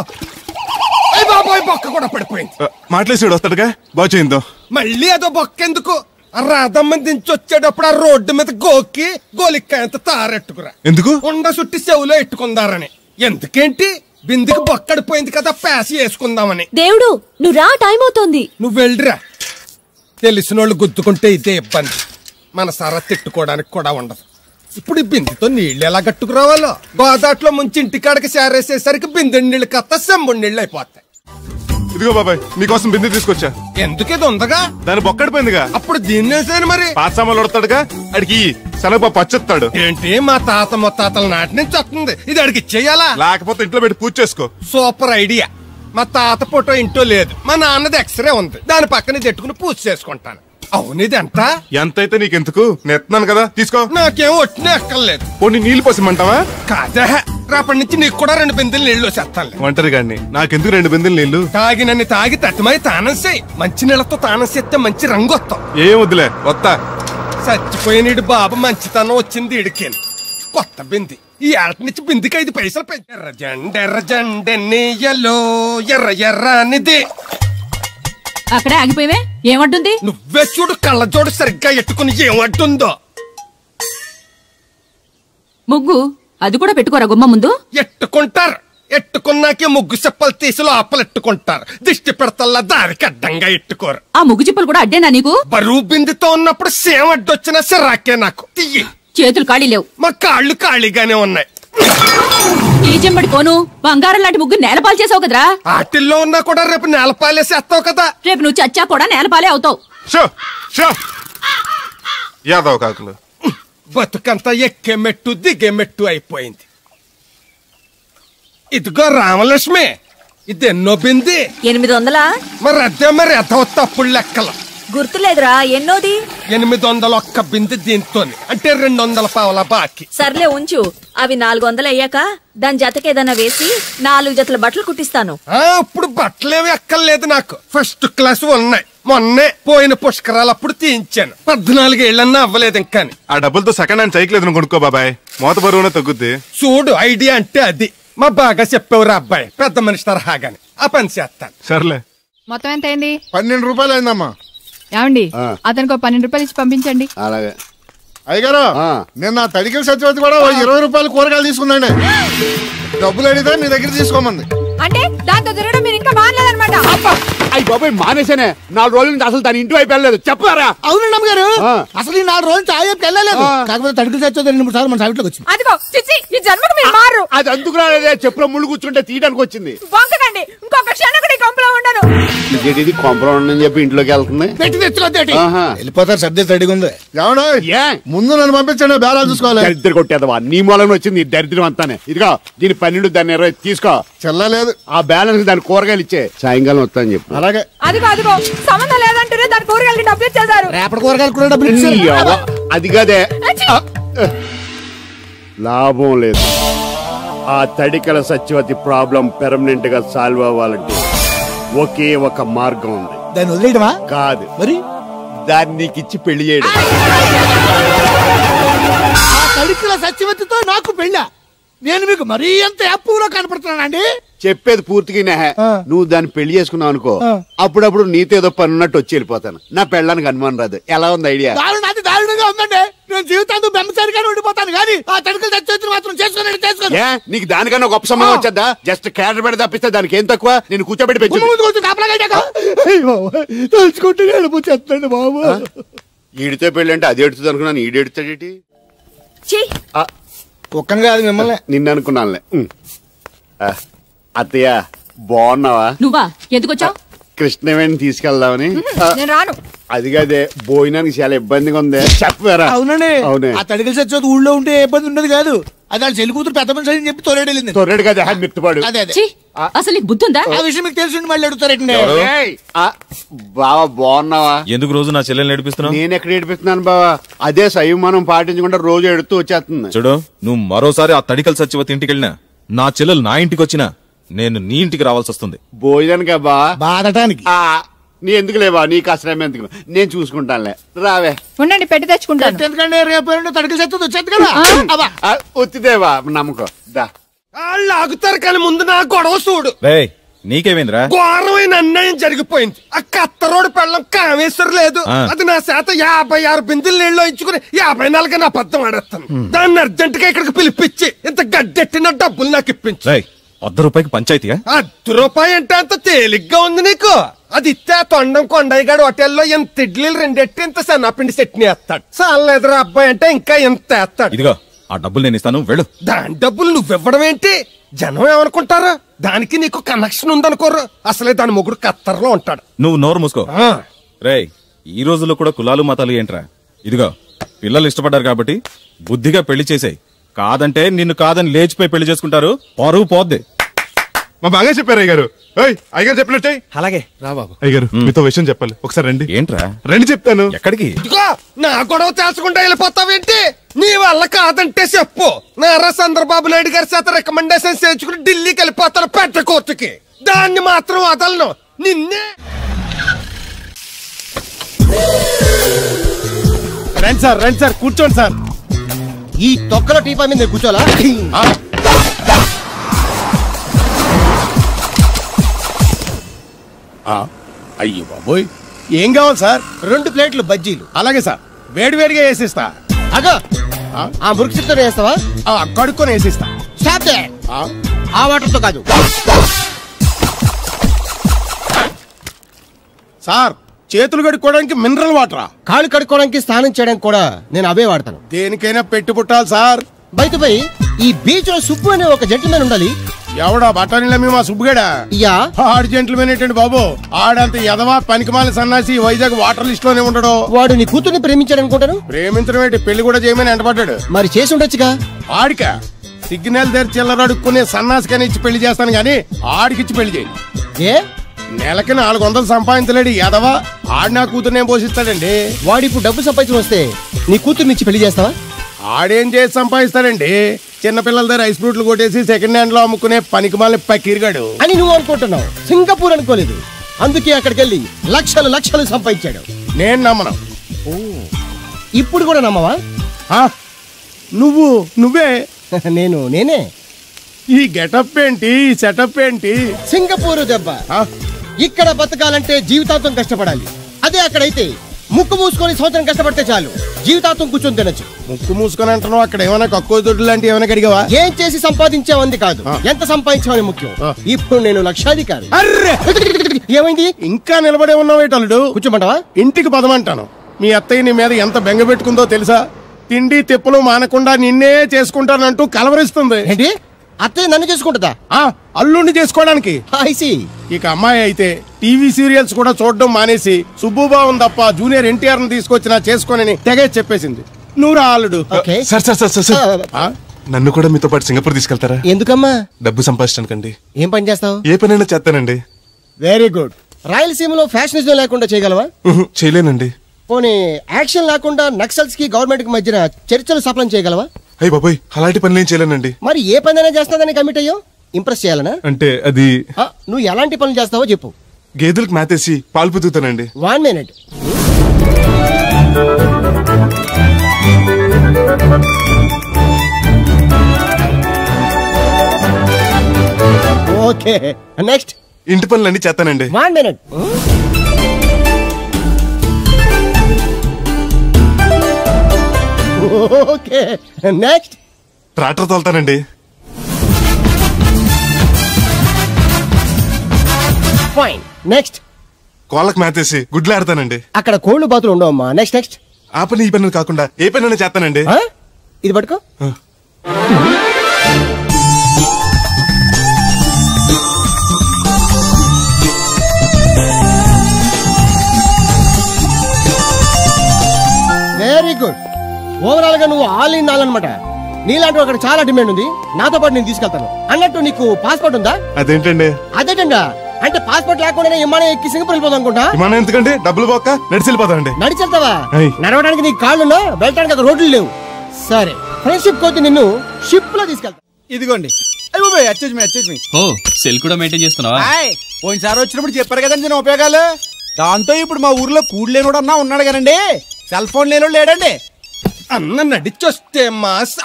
అయ్యి బాబోయ్, బొక్క కూడా పడిపోయింది. మాట్లాడేసాడు వస్తాడుగా, బాగు చేయిందో. మళ్ళీ అదో బొక్క ఎందుకు? రాధమ్మ దించి వచ్చేటప్పుడు ఆ రోడ్డు మీద గోకి గోలిక్కాయంత తారెట్టుకురా. ఎందుకు? ఉండ సుట్టి చెవులో ఎట్టుకుందారని. ఎందుకేంటి? బిందుకు బొక్కడిపోయింది కదా, పేసి వేసుకుందామని. దేవుడు, నువ్వు రా, టైం అవుతోంది. నువ్వు వెళ్ళిరా. తెలిసినోళ్ళు గుద్దుకుంటే ఇదే ఇబ్బంది. మన సర తిట్టుకోవడానికి కూడా ఉండదు. ఇప్పుడు ఈ బిందెతో నీళ్లు ఎలా కట్టుకురావాలో. గోదాట్లో ముంచి ఇంటికాడికి చేరేసేసరికి బిందె నీళ్ళు కత్త సెంబుడి నీళ్ళు అయిపోతాయి. ఇదిగో బాబాయ్, నీకోసం బిందె తీసుకొచ్చా. ఎందుకేదో ఉందగా, దాని బొక్కడిపోయిందిగా. అప్పుడు దీన్ని వేసాను మరి. పాత సామాన్లు వడతాడుగా, అడిగి శనగపప్పు పచ్చెత్తాడు. ఏంటి, మా తాత ముత్తాతల నాటి నుంచి వస్తుంది. ఇది అడిగి ఇచ్చేయాలా? లేకపోతే ఇంట్లో పెట్టి పూజ చేసుకో. Super idea. మా తాత ఫోటో ఇంట్లో లేదు, మా నాన్నది ఎక్స్రే ఉంది. దాని పక్కన తెట్టుకుని పూజ చేసుకుంటాను. అవును, ఇది ఎంతైతే నీకెందుకు, నెత్తున్నాను కదా, తీసుకో. నాకేం ఒట్టినే ఎక్కర్లేదు. పోనీ నీళ్ళు పోసిమంటావా? కాదా, రేపటి నుంచి నీకు కూడా 2 బిందెలు నీళ్లు చేస్తాను. ఒంటరి గాని నాకెందుకు 2 బిందెలు నీళ్లు? తాగినన్ని తాగి తట్టుమై తానం చేయి. మంచి నీళ్లతో తానం చేస్తే మంచి రంగు వస్తాం. ఏం వద్దులే, వస్తా. చచ్చిపోయినీడు బాబు మంచితనం వచ్చింది ఇడికేను. కొత్త బింది. ఈ ఏట నుంచి బిందికి 5 పైసలు పెంచి. ఎర్రజెండెన్నీయలో ఎర్ర ఎర్రనిది. అక్కడే ఆగిపోయావే, ఏమంటుంది? నువ్వే చూడు, కళ్ళజోడు సరిగ్గా ఎట్టుకుని ఏమంటుందో. ముగ్గు అది కూడా పెట్టుకోరా గుమ్మ ముందు. ఎట్టుకుంటారు. ఎట్టుకున్నాకే ముగ్గు చెప్పలు తీసి లోపలెట్టుకుంటారు. దిష్టి పెడతల్లా దారికి అడ్డంగా ఎట్టుకోరు. ఆ ముగ్గు చిప్పలు కూడా అడ్డేనా నీకు? బరువు బిందుతో ఉన్నప్పుడు సేమ అడ్డొచ్చినా సిరాకే నాకు. తీయి. చేతులు ఖాళీ లేవు. మా కాళ్ళు ఖాళీగానే ఉన్నాయి. ఈ చెంబడి కోను బంగారం లాంటి ముగ్గు నేలపాలు చేసావు కదరా. ఆటిల్లో ఉన్నా కూడా రేపు నేలపాలేసేస్తావు కదా. రేపు నువ్వు చచ్చా కూడా నేలపాలే అవుతావు. యాదవ్ కాకులు. బతుకంతా ఎక్కే మెట్టు దిగే మెట్టు అయిపోయింది. ఇదిగో రామలక్ష్మి, ఇది ఎన్నో బింది? 800. మరి అదే మరి తప్పుడు లెక్కలు. గుర్తులేదురా, ఎన్నోది? 800 ఒక్క బింది దీంతో, అంటే 200 పావలా బాకీ. సర్లే ఉంచు. అవి 400 అయ్యాక దాని జతకేదన్నా వేసి 4 జతల బట్టలు కుట్టిస్తాను. ఇప్పుడు బట్టలేవి ఎక్కర్లేదు నాకు. ఫస్ట్ క్లాస్ ఉన్నాయి. మొన్నే పోయిన పుష్కరాలు అప్పుడు తీయించాను. 14 ఏళ్ళన్నా అవ్వలేదు ఇంకా. ఆ డబ్బులతో సెకండ్ హ్యాండ్ సైకిల్ ఏదైనా కొనుక్కో బాబాయ్, మోత బరువునే తగ్గుద్ది. చూడు, ఐడియా అంటే అది. మా బాగా చెప్పేవారు అబ్బాయి, పెద్ద మనిషి తరహాగాని. ఆ పని చేస్తాను. సర్లే. మొత్తం ఎంత అయింది? 12 రూపాయలు అయిందమ్మా. ఏమండి, అతనికి 12 రూపాయలు ఇచ్చి పంపించండి. అలాగే. అయ్యగారు, నిన్న తడికల సత్యవతి కూడా 20 రూపాయలు కూరగాయలు తీసుకుందండి. డబ్బులు అడిగితే నీ దగ్గర తీసుకోమంది. అంటే దాంతో తిరగడం మీరు ఇంకా మానలేదన్నమాట. అయ్యి బాబాయ్, మానేసానే. 4 రోజుల నుంచి అసలు దాని ఇంటి వైపు వెళ్ళలేదు. చెప్పారా? అవునండి అమ్మగారు, అసలు ఈ 4 రోజులు చాయ్ వైపు వెళ్ళలేదు. కాకపోతే తడికల సత్యవతి 2-3 సార్లు మన సైట్లోకి వచ్చింది. అదిగో చిచ్చి, ఈ జన్మకు మీరు మారు. అది అందుకు రాలేదే, చెప్పులో ముళ్ళు కూర్చుంటే తీయడానికి వచ్చింది. బొంకకండి, ఇంకొక క్షణం కూడా ఈ కొంపలో ఉండను. ఇది కొంపలో ఉండని చెప్పి ఇంట్లోకి వెళ్తుంది. పెట్టి తెచ్చుకోద్దేటి, వెళ్ళిపోతారు. సర్దే తడిగా ఉంది. ముందు నన్ను పంపించండి, బేరాలు చూసుకోవాలి. దరిద్ర కొట్టేదవా, నీ మూలంగా వచ్చింది ఈ దరిద్రం అంతానే. ఇదిగో దీని 12, దాన్ని 20 తీసుకో. చెల్లలేదు. ఆ బ్యాలెన్స్ దాని కూరగాయలు ఇచ్చే, సాయంకాలం వస్తా అని చెప్పు. అలాగే. అదిగో అదిగో, సంబంధం లేదంటూనే దాని కూరగాయలకి డబ్బులు ఇచ్చేశారు. రేపటి కూరగాయలు కూడా డబ్బులు ఇచ్చారు. అది కదే, లాభం లేదు. ఆ తడికల సత్యవతి ప్రాబ్లం పెర్మనెంట్ గా సాల్వ్ అవ్వాలంటే ఒకే ఒక మార్గం ఉంది. దాన్ని వదిలేయడమా? కాదు, మరి దాన్ని నీకిచ్చి పెళ్లి చేయడం. ఆ తడికిల సత్యవతితో నాకు పెళ్ళా? నేను మీకు మరీ ఎంత యాప్లో కనపడుతున్నానండి? చెప్పేది పూర్తిగా నువ్వు దాన్ని పెళ్లి చేసుకున్నావు అనుకో, అప్పుడప్పుడు నీతో ఏదో పని ఉన్నట్టు వచ్చి వెళ్ళిపోతాను. నా పెళ్ళానికి అనుమానం రాదు. ఎలా ఉంది ఐడియా? అది దారుణంగా ఉందండి. నేను జీవితాంతం బెమ్మసారిగానే ఉండిపోతాను కానీ ఆ తడికలు సత్యవతిని మాత్రం చేసుకోను. నీకు దానికన్నా గొప్ప సంబంధం వచ్చేద్దా? జస్ట్ క్యారెట్ పెడితే తప్పిస్తే దానికి ఏం తక్కువ? నేను కూర్చోబెట్టి పెంచు. తలుచుకుంటే వెళ్ళిపోతుంది బాబు. ఈడితే పెళ్ళి అంటే అది ఎడుతుంది అనుకున్నాను. ఈడు ఎడుతాడేటి? ఒక్కని కాదు మిమ్మల్ని నిన్ను అనుకున్నానులే. అత్తయ్య బాగున్నావా? నువ్వా? ఎందుకు వచ్చావు? కృష్ణవేణి తీసుకెళ్దామని. నేను రాను. అది కాదే, భోజనానికి చాలా ఇబ్బందిగా ఉంది. చెప్పారా? అవునండి. అవునే. ఆ తడికలు సత్యవతి ఊళ్ళో ఉంటే ఏ ఇబ్బంది ఉండదు కాదు. అది వాళ్ళ చెల్లి కూతురు పెద్ద మనిషి అని చెప్పి తొర్రెడెళ్ళింది. తొర్రెడు కదా, మిత్తుపాడు. అదే అదే. అసలు నీకు బుద్ధి ఉందా? ఆ విషయం మీకు తెలిసి మళ్ళీ అడుగుతారండి. బావా బాగున్నావా? ఎందుకు రోజు నా చెల్లెల్ని ఏడిపిస్తున్నావు? నేను ఎక్కడ ఏడిపిస్తున్నాను బావా? అదే సంయమనం పాటించకుండా రోజు ఎడుతూ వచ్చేస్తుంది. చూడు, నువ్వు మరోసారి ఆ తడికల సత్యవతి ఇంటికి వెళ్ళినా, నా చెల్లెలు నా ఇంటికి వచ్చినా నేను నీ ఇంటికి రావాల్సి వస్తుంది. భోజనానికి బా బాధటానికి. నీ ఎందుకు లేవా? నీకు అసలు ఎందుకు? నేను చూసుకుంటానులే. రావే. ఉండండి, పెట్టి తెచ్చుకుంటాను. ఎందుకంటే రేపు తడికలు సత్యవతి వచ్చేది కదా. వచ్చిదేవా నమ్మకం. దా వాళ్ళు ఆగుతారు కానీ ముందు నా గొడవ చూడు. నీకేమైందిరా? ఘోరమైన అన్యాయం జరిగిపోయింది. ఆ కత్తరోడు పెళ్ళం కామేశ్వరం లేదు. అది నా చేత 56 బిందులు నీళ్ళు ఇచ్చుకుని 54 నా అబద్ధం ఆడేస్తాను. దాన్ని అర్జెంట్ గా ఇక్కడికి పిలిపించి ఇంత గడ్డెట్టిన డబ్బులు నాకు ఇప్పించు. ₹100 పంచాయతీగా? ₹1 అంటే అంత తేలిగ్గా ఉంది నీకు? అది ఇస్తే తొండం కొండయ్యగాడు హోటల్లో ఎంత ఇడ్లీలు 2 ఎట్టి ఇంత సన్నపిండి చట్నీ వేస్తాడు. చాలా ఎదురు అబ్బాయి అంటే ఇంకా ఎంత వేస్తాడు. ఇదిగో ఆ డబ్బులు నేను ఇస్తాను, వెళ్ళు. దాని డబ్బులు నువ్వివ్వడం ఏంటి? జనం ఏమనుకుంటారు? దానికి నీకు కనెక్షన్ ఉందనుకోరు. అసలే దాని మొగుడు కత్తర్లో ఉంటాడు. నువ్వు నోరు మూసుకో. రేయ్, ఈ రోజుల్లో కూడా కులాలు మతాలు ఏంట్రా? ఇదిగో పిల్లలు ఇష్టపడ్డారు కాబట్టి బుద్ధిగా పెళ్లి చేసేయ్. కాదంటే నిన్ను కాదని లేచిపోయి పెళ్లి చేసుకుంటారు, పరువు పోద్ది. మా బాగా చెప్పారు అయ్యగారు. అయ్యగారు చెప్పినట్టే. అలాగే రా బాబు. అయ్యగారు మీతో విషయం చెప్పాలి, ఒకసారి రండి. ఏంట్రా? రండి చెప్తాను. ఎక్కడికి? నా గొడవ తెలుసుకుంటా వెళ్ళిపోతావేంటి? నీ వల్ల కాదంటే చెప్పు. నారా చంద్రబాబు నాయుడు గారి చేత రికమెండేషన్ చేయించుకుని ఢిల్లీకి వెళ్ళిపోతాను పెద్ద కోర్టుకి. దాన్ని మాత్రం వదలను. నిన్నే. రండి సార్, రండి సార్, కూర్చోండి సార్. ఈ తొక్కల టీపా మీద కూర్చోలా? అయ్యో బాబోయ్, ఏం కావాలి సార్? 2 ప్లేట్లు బజ్జీలు. అలాగే సార్, వేడివేడిగా వేసిస్తా. అగో ఆ మురికి చిత్తం వేస్తావా? కడుక్కొని వేసిస్తా. ఆ వాటర్తో కాదు సార్. చేతులు కడుక్కోవడానికి మినరల్ వాటరా? కాళ్ళు కడుక్కోవడానికి, స్నానం చేయడానికి కూడా నేను అవే వాడతాను. దేనికైనా పెట్టి పుట్టాలి సార్. బయటపై ఈ బీచ్ లో సుబ్బు అనే ఒక జెంటిల్మెన్ ఉండాలి. ఎవడా? బఠానీల మా సుబ్బుగడా? యా. ఆడు జెంటిల్మెన్ ఏంటండి బాబు? ఆడంత ఎదవా పనికిమాల సన్నాసి వైజాగ్ వాటర్ లిస్ట్ లోనే ఉండడు. వాడు నీ కూతుర్ని ప్రేమించాడు అనుకుంటాను. ప్రేమించడం ఏంటి, పెళ్లి కూడా చేయమని ఎంటపడ్డాడు. మరి చేసి ఉండొచ్చుగా. ఆడిక సిగ్నల్ దగ్గర చిల్లరడుక్కునే సన్నాసికని ఇచ్చి పెళ్లి చేస్తాను గానీ ఆడికిచ్చి పెళ్లి చేయి. ఏ నెలకి 400 సంపాదించలేడు ఎదవా. ఆడి నా కూతుర్నేం పోషిస్తాడండి. వాడు ఇప్పుడు డబ్బు సంపాదించి వస్తే నీ కూతుర్ని ఇచ్చి పెళ్లి చేస్తావా? ఆడేం చేసి సంపాదిస్తాడండి? చిన్నపిల్లల దగ్గర ఐస్ ఫ్రూట్లు కొట్టేసి సెకండ్ హ్యాండ్ లో అమ్ముకునే పనికిమాల పకీర్గాడు అని నువ్వు అనుకుంటున్నావు. సింగపూర్ అనుకోలేదు. అందుకే అక్కడికి వెళ్ళి లక్షలు లక్షలు సంపాదించాడు. నేను నమ్మను. ఇప్పుడు కూడా నమ్మవా? నువ్వే నేనే. ఈ గెటప్ ఏంటి, ఈ సెటప్ ఏంటి? సింగపూర్ దెబ్బ. ఇక్కడ బతకాలంటే జీవితాంతం కష్టపడాలి. అదే అక్కడైతే ముక్కు మూసుకొని సంవత్సరం కష్టపడితే చాలు, జీవితాంతం కూర్చొని తినచ్చు. ముక్కు మూసుకొని అంటున్నావు, అక్కడ ఏమైనా కక్కువ దొడ్డు లాంటి ఏమైనా కడిగావా? ఏం చేసి సంపాదించావంది కాదు, ఎంత సంపాదించావని ముఖ్యం. ఇప్పుడు నేను లక్షాధికారి. ఏమైంది? ఇంకా నిలబడే ఉన్నావు ఏటల్లుడు? కూర్చోమంటావా? ఇంటికి పదమంటాను. మీ అత్తయ్య నీ మీద ఎంత బెంగ పెట్టుకుందో తెలుసా? తిండి తిప్పలు మానకుండా నిన్నే చేసుకుంటానంటూ కలవరిస్తుంది. ఏంటి? అత్తయ్య నన్ను చేసుకుంటుందా? అల్లుడిని చేసుకోవడానికి. ఇక అమ్మాయి అయితే టీవీ సీరియల్స్ కూడా చూడడం మానేసి సుబ్బుబాబు తప్ప జూనియర్ ఎన్టీఆర్ ని తీసుకొచ్చినా చేసుకోనని తెగే చెప్పేసింది. నువ్వు రా అల్లుడు. సార్ నన్ను కూడా మీతో పాటు సింగపూర్ తీసుకెళ్తారా? ఎందుకమ్మా? డబ్బు సంపాదించడానికండి. ఏం పని చేస్తావు? ఏ పనైనా చేస్తానండి. Very good. రాయలసీమలో ఫ్యాషనిజం లేకుండా చేయగలవా? చేయలేనండి. పోనీ యాక్షన్ లేకుండా నక్సల్స్ కి గవర్నమెంట్ కి మధ్యన చర్చలు సఫలం చేయగలవా? అయ్యి బాబాయ్, అలాంటి పనులు ఏం చేయలేనండి. మరి ఏ పనైనా చేస్తాదని కమిట్ అయ్యో? ఇంప్రెస్ చేయాలనా? అంటే అది నువ్వు ఎలాంటి పనులు చేస్తావో చెప్పు. గేదెలకు మేతేసి పాలు పుతుతానండి. 1 minute. Okay next. ఇంటి పనులన్నీ చేస్తానండి. 1 minute. Okay next. ట్రాక్టర్ తోలుతానండి. Fine next. కోళ్ళకు మేతేసి గుడ్లు ఆడతానండి. అక్కడ కోళ్ళు బాతులు ఉండవమ్మా. Next next. ఆ పని ఈ పని కాకుండా ఏ పని చేస్తానండి. ఇది పట్టుకో. Very good. ఓవరాల్ గా నువ్వు ఆల్ ఇన్ ఆల్ అనమాట. నీలాంటి అక్కడ చాలా డిమాండ్ ఉంది. నాతో పాటు నేను తీసుకెళ్తాను. అన్నట్టు నీకు పాస్పోర్ట్ ఉందా? అదేంటండి? అదేటండా అంటే పాస్పోర్ట్ లేకుండా విమానం ఎక్కి సింగపూర్ వెళ్ళిపోదాం అనుకుంటా. విమానం ఎందుకండి? డబ్బులు పోక నడిచి వెళ్ళిపోతానండి. నడిచి వెళ్తావా? నడవడానికి నీకు కాళ్ళున్నా, వెళ్ళడానికి అక్కడ రోడ్లు లేవు. సరే, ఫ్రెండ్షిప్ కోతి నిన్ను షిప్ లో తీసుకెళ్తా. ఇదిగోండి. ఓ సెల్ కూడా మెయింటైన్ చేస్తున్నావా? పోయినసారి వచ్చినప్పుడు చెప్పారు కదండి నేను ఉపయోగాలు. దాంతో ఇప్పుడు మా ఊర్లో కూడలేనోడు అన్నా ఉన్నాడు కదండి. సెల్ ఫోన్ లేనోడు లేడండి. అన్న నడిచొస్తే మాస్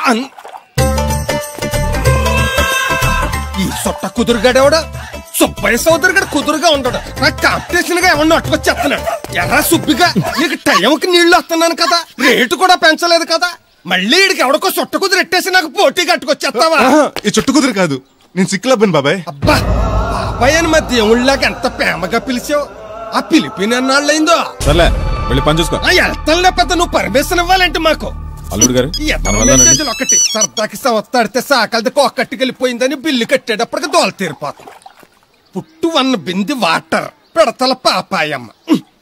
ఈ సొట్ట కుదురుగాడేవాడు సుబ్బయ్య సోదరు గడు కుదురుగా ఉండడు. నాకు కాంపిటీషన్ గా ఏమన్నా అట్టుకొచ్చేస్తున్నాడు. ఎర్రా సుబ్బిగా నీకు టైంకి నీళ్లు వస్తున్నాను కదా, రేటు కూడా పెంచలేదు కదా, మళ్ళీ ఇడికి ఎవడికో సొట్ట కుదురు ఎట్టేసి నాకు పోటీ కట్టుకొచ్చేస్తావా? ఈ చుట్టు కుదురు కాదు, నేను సిక్కులబ్బాను బాబాయ్. అబ్బా బాబాయ్ అని మా దేవుళ్ళకి ఎంత ప్రేమగా పిలిచావు. ఆ పిలిపిన ఎన్నాళ్ళైందో. సర్లే వెళ్ళి పని చూసుకో. వెళ్తానులే పెద్ద, నువ్వు పర్మిషన్ ఇవ్వాలంటే మాకు. అల్లుడు గారు మెసేజ్లు ఒకటి సరదాకి సంవత్సరాడితే సాకలది కోకట్టుకెళ్ళిపోయిందని బిల్లు కట్టేటప్పటికి దోల తీరిపోతుంది. పుట్టు 1 బింది వాటర్ పిడతల పాపాయమ్మ.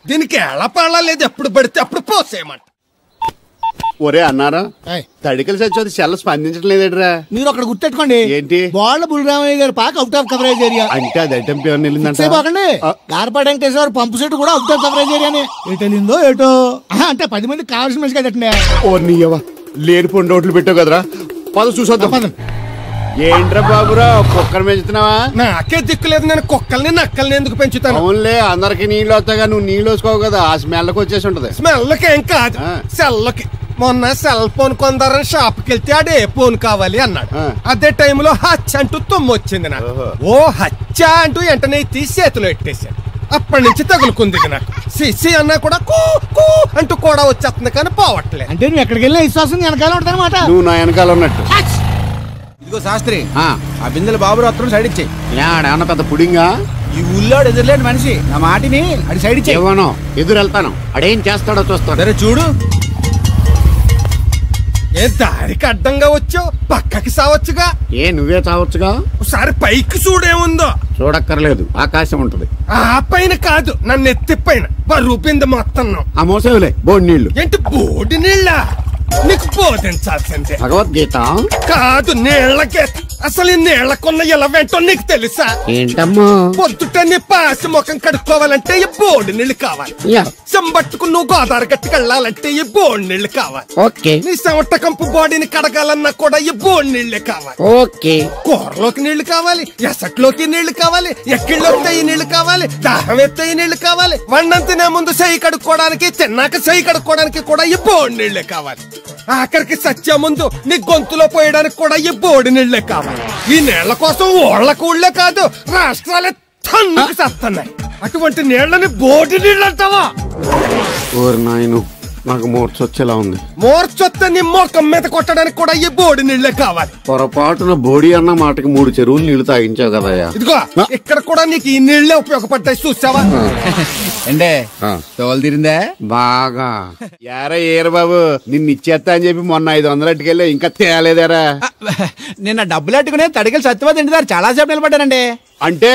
దీనికి ఎలా పాడా లేదు, ఎప్పుడు పడితే అప్పుడు పోసేయమంట. ఒరే అన్నారా, తడికలు చచ్చి సెల్ స్పందించడం లేదట్రా. మీరు అక్కడ గుర్తెట్టుకోండి ఏంటి, బాళ్ళ బుల్రామయ్య గారి పాక అవుట్ ఆఫ్ కవరేజ్ ఏరియా అంటే అది ఐటమ్ పేరు వెళ్ళిందంటే గార్పాడు వెంకటేశ్వర పంపు సెట్ కూడా అవుట్ ఆఫ్ కవరేజ్ ఏరియానే. ఎటు వెళ్ళిందో ఏటో అంటే 10 మందికి కావాల్సిన మనిషి కదండి. ఓ నీయవా లేని పొండి రోడ్లు పెట్టావు కదరా. పద చూసొద్దాం. ఏంట్రా బాబురా కుక్కర్ పెంచుతున్నావా? నాకే దిక్కులేదు, నేను కుక్కల్ని నక్కల్ని ఎందుకు పెంచుతాను? అవునులే, అందరికి నీళ్ళు వస్తాగా నువ్వు నీళ్ళు వేసుకోవు కదా, ఆ స్మెల్కి వచ్చేసి ఉంటది. స్మెల్కి ఏం కాదు, సెల్లకి. మొన్న సెల్ ఫోన్ కొందరని షాప్కి వెళ్తే ఆడే ఫోన్ కావాలి అన్నాడు. అదే టైంలో హచ్చ అంటూ తుమ్ము వచ్చింది నాకు. ఓ హచ్చ అంటూ వెంటనే తీసి చేతిలో ఎట్టేశాను. అప్పటి నుంచి తగులుకుంది నాకు. సిసి అన్నా కూడా కూ కూ అంటూ కూడా వచ్చేస్తుంది కానీ పోవట్లేదు. అంటే నువ్వు ఎక్కడికి వెళ్ళినా విశ్వాసం వెనకాల ఉంటానమాట. నువ్వు నా వెనకాల ఉన్నట్టు. ఇదిగో శాస్త్రి, ఆ బిందెల బాబు అత్తరు సైడ్ ఇచ్చేయి. ఏమన్నా పెద్ద పుడింగా? ఈ ఊళ్ళో ఎదురులేని మనిషి, నా మాటిని అది సైడ్ ఇచ్చేయి. ఏమనో ఎదురు వెళ్తాను, అడేం చేస్తాడో చూస్తాను. సరే చూడు. ఏ దారికి అడ్డంగా వచ్చావు, పక్కకి సావచ్చుగా. ఏ నువ్వే చావచ్చుగా. ఒకసారి పైకి చూడేముందో. చూడక్కర్లేదు, ఆకాశం ఉంటది. ఆ పైన కాదు, నన్ను ఎత్తి పైన రూపింది మొత్తం. ఆ మోసేవులే బోడి నీళ్లు. ఏంటి బోడి నీళ్ళ? నీకు బోధించాల్సిందే. భగవద్గీత కాదు, నీళ్ళకే. అసలు ఈ నీళ్లకున్న ఎలా వెంటో నీకు తెలుసా? ఏంటమ్మా? పొద్దుట నీ పాసి ముఖం కడుక్కోవాలంటే ఈ బోడి నీళ్లు కావాలి. చెంబట్టుకు నువ్వు గోదావరి గట్టుకు వెళ్ళాలంటే ఈ బోడి నీళ్లు కావాలి. ఓకే. నీ చెమట కంపు బాడీని కడగాలన్నా కూడా ఈ బోడి నీళ్లే కావాలి. ఓకే. కూరలోకి నీళ్లు కావాలి, ఎసట్లోకి నీళ్లు కావాలి, ఎక్కిళ్ళొస్తే ఈ నీళ్లు కావాలి, దాహం ఎత్తే ఈ నీళ్లు కావాలి. వండం తినే ముందు చెయ్యి కడుక్కోవడానికి, తిన్నాక చెయ్యి కడుక్కోవడానికి కూడా ఈ బోడి నీళ్లే కావాలి. ఆఖరికి సత్య ముందు నీ గొంతులో పోయడానికి కూడా ఈ బోడి నీళ్లే కావాలి. ఈ నీళ్ల కోసం ఓళ్లకు ఊళ్ళే కాదు, రాష్ట్రాలే తన్నుకు చేస్తున్నాయి. అటువంటి నీళ్లని బోడి నీళ్ళు అంటావా? ఓరి నాయను, నాకు మూర్చొచ్చేలా ఉంది. మూర్చొత్తే నీ మొఖం మీద కొట్టడానికి కూడా ఈ బోడి నీళ్లే కావాలి. పొరపాటున బోడి అన్న మాటకి 3 చెరువులు నీళ్లు తాగించావు కదయ్యా. ఇదిగో ఇక్కడ కూడా నీకు ఈ నీళ్లే ఉపయోగపడ్డాయి, చూసావా? అంటే తోలు తీరిందా బాగా? యారా ఏరు బాబు, నిన్ను ఇచ్చేస్తా అని చెప్పి మొన్న 500 అట్టుకెళ్ళి ఇంకా తేలేదారా? నిన్న డబ్బులు అట్టుకునే తడికెళ్ళి సత్యవతి ఇంటి చాలా సేపు నిలబడ్డానండి. అంటే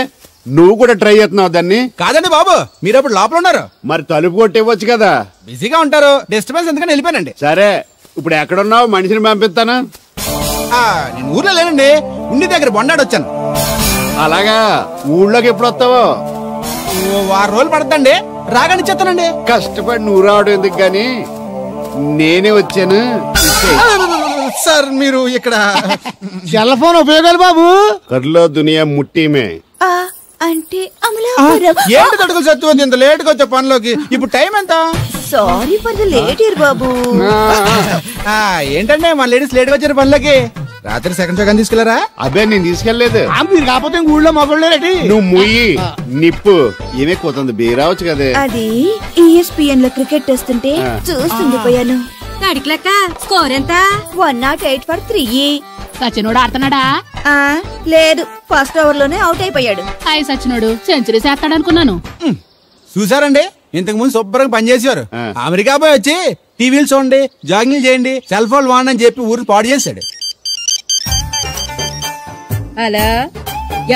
నువ్వు కూడా ట్రై చేస్తున్నావు దాన్ని? కాదండి బాబు, మీరు అప్పుడు లోపల ఉన్నారు. మరి తలుపు కొట్టివ్వచ్చు కదా. బిజీగా ఉంటారు, డిస్టర్బెన్స్ ఎందుకని వెళ్ళిపోయానండి. సరే, ఇప్పుడు ఎక్కడున్నావు? మనిషిని పంపిస్తాను. నేను ఊర్లో లేనండి, ఉండి దగ్గర బొండాడు వచ్చాను. అలాగా, ఊళ్ళోకి ఎప్పుడు వస్తావో? 6 రోజులు పడతండి, రాగానే చెప్తానండి. కష్టపడి నువ్వు రావడం ఎందుకు గాని నేనే వచ్చాను. సార్ మీరు ఇక్కడ సెల్ ఫోన్ ఉపయోగాలు బాబు? కర్లో దునియా ముట్టిమే అంటే ఏంటి తడుకులు సత్తువది ఇంత లేట్ గా వచ్చే పనిలోకి? ఇప్పుడు టైం ఎంత? Sorry for the late year బాబు. ఏంటంటే మన లేడీస్ లేట్ గా వచ్చారు పనులకి. రాత్రి సెకండ్ షో కానీ తీసుకెళ్లారా? అబ్బే నేను తీసుకెళ్లేదు. మీరు కాకపోతే ఊళ్ళో మగోళ్ళేటి. నువ్వు ముయ్యి నిప్పు ఏమెక్కుతుంది బీరావచ్చు కదే. అది ESPN లో క్రికెట్ టెస్తుంటే చూస్తుండిపోయాను. అడిగిలక్క స్కోర్ ఎంత? 108 for 3. సచినోడు ఆడుతున్నాడా? లేదు, ఫస్ట్ ఓవర్ లోనే అవుట్ అయిపోయాడు. హాయ్ సచినోడు సెంచరీ చేస్తాడనుకున్నాను. చూసారండి, ఇంతకు ముందు శుభ్రంగా పనిచేసేవారు. అమెరికా పోయి వచ్చి టీవీలు చూడండి, జాగింగ్ చేయండి, సెల్ ఫోన్ వాడండి అని చెప్పి ఊరు పాడు చేశాడు. అలా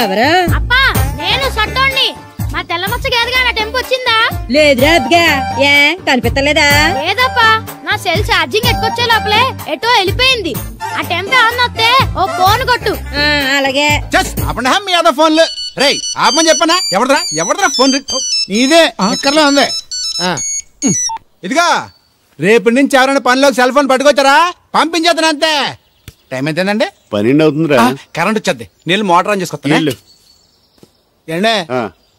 ఎవరా? అప్పా నేను సట్టోణ్ణి. మా తెల్లమచ్చ గేదగా నా టెంపు వచ్చిందా? లేదురా అబ్బగా. ఏ కనిపెట్టలేదా? లేదప్పా, నా సెల్ ఛార్జింగ్ ఎక్కొచ్చే లోపలే ఎటో వెళ్ళిపోయింది. ఆ టెంపు అన్నొస్తే ఓ ఫోన్ కొట్టు. అలాగే. మీ అదో ఫోన్లు రేయ్ ఆపమని చెప్పనా? ఎవడరా ఫోన్? నీదే చక్కర్లో ఉంది. ఇదిగా రేపటి నుంచి ఎవరైనా పనిలోకి సెల్ ఫోన్ పట్టుకొచ్చారా పంపించేద్దాను అంతే. టైం ఎంతేందండి? 12 అవుతుందిరా. కరెంట్ వచ్చేది. నీళ్ళు మోటార్ ఆన్ చేసుకొస్తాను. ఏండే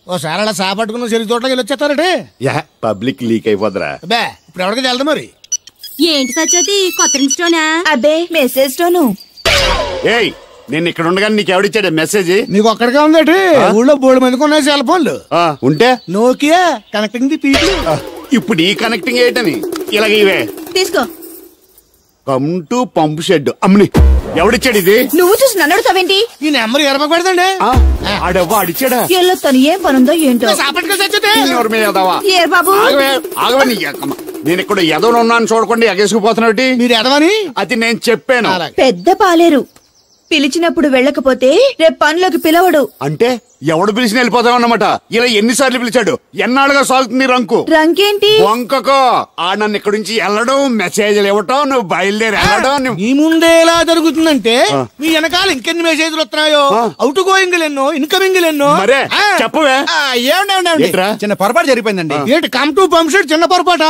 ఓసారి అలా సాపట్టుకున్న చెరుకు తోటలోకి వెళ్ళి వచ్చేస్తారటే. Public leak అయిపోద్రా. అబ్బే ఇప్పుడు ఎవరికి వెళ్దాం మరి? ఏంటి సత్యవతి కొత్త స్టోనా? అబ్బే మెసేజ్ స్టోను. ఏయ్ నేను ఇక్కడ ఉండగానే నీకు ఎవడిచ్చాడు మెసేజ్? నీకు ఒక్కడిగా ఉందటి. ఊళ్ళో 3 మందికి ఉన్నాయి సెల్ ఫోన్లు. ఉంటే నోకియా కనెక్టింగ్ ది పీపుల్. ఇప్పుడు ఈ కనెక్టింగ్ ఏంటని ఇలాగ ఇవే తీసుకో. Come to pump shed. అమ్మని ఎవడిచ్చాడు ఇది? నువ్వు చూసి నన్ను అడుగుతావేంటి? ఈ నెంబర్ ఎరపకూడదండి. ఆడవ్వ అడిచాడా? వీళ్ళు తను ఏం పనుందో ఏంటో. ఏ బాబు నేను ఇక్కడ ఎదవను ఉన్నాను చూడకుండా ఎగేసుకుపోతున్నాడు. మీరు ఎదవని అది నేను చెప్పాను. పెద్ద పాలేరు పిలిచినప్పుడు వెళ్ళకపోతే రేపు పనిలోకి పిలవడు. అంటే ఎవడు పిలిచిన వెళ్ళిపోతావు అన్నమాట. ఇలా ఎన్నిసార్లు పిలిచాడు? ఎన్నాళ్ళుగా సాగుతుంది రంకు. రంకేంటి? వంకకో ఆ నన్ను ఇక్కడ నుంచి వెళ్ళడం, మెసేజ్లు ఇవ్వటం, నువ్వు బయలుదేరి వెళ్ళడం. ఈ ముందే ఎలా జరుగుతుందంటే మీ వెనకాల ఇంకెన్ని మెసేజ్లు వస్తున్నాయో. అవుట్ గోయింగ్ ఎన్నో, ఇన్కమింగ్ ఎన్నో. మరే చెప్పవే. చిన్న పొరపాటు జరిగిపోయిందండి. ఏంటి కమ్ టు పంప్ షెడ్ చిన్న పొరపాట?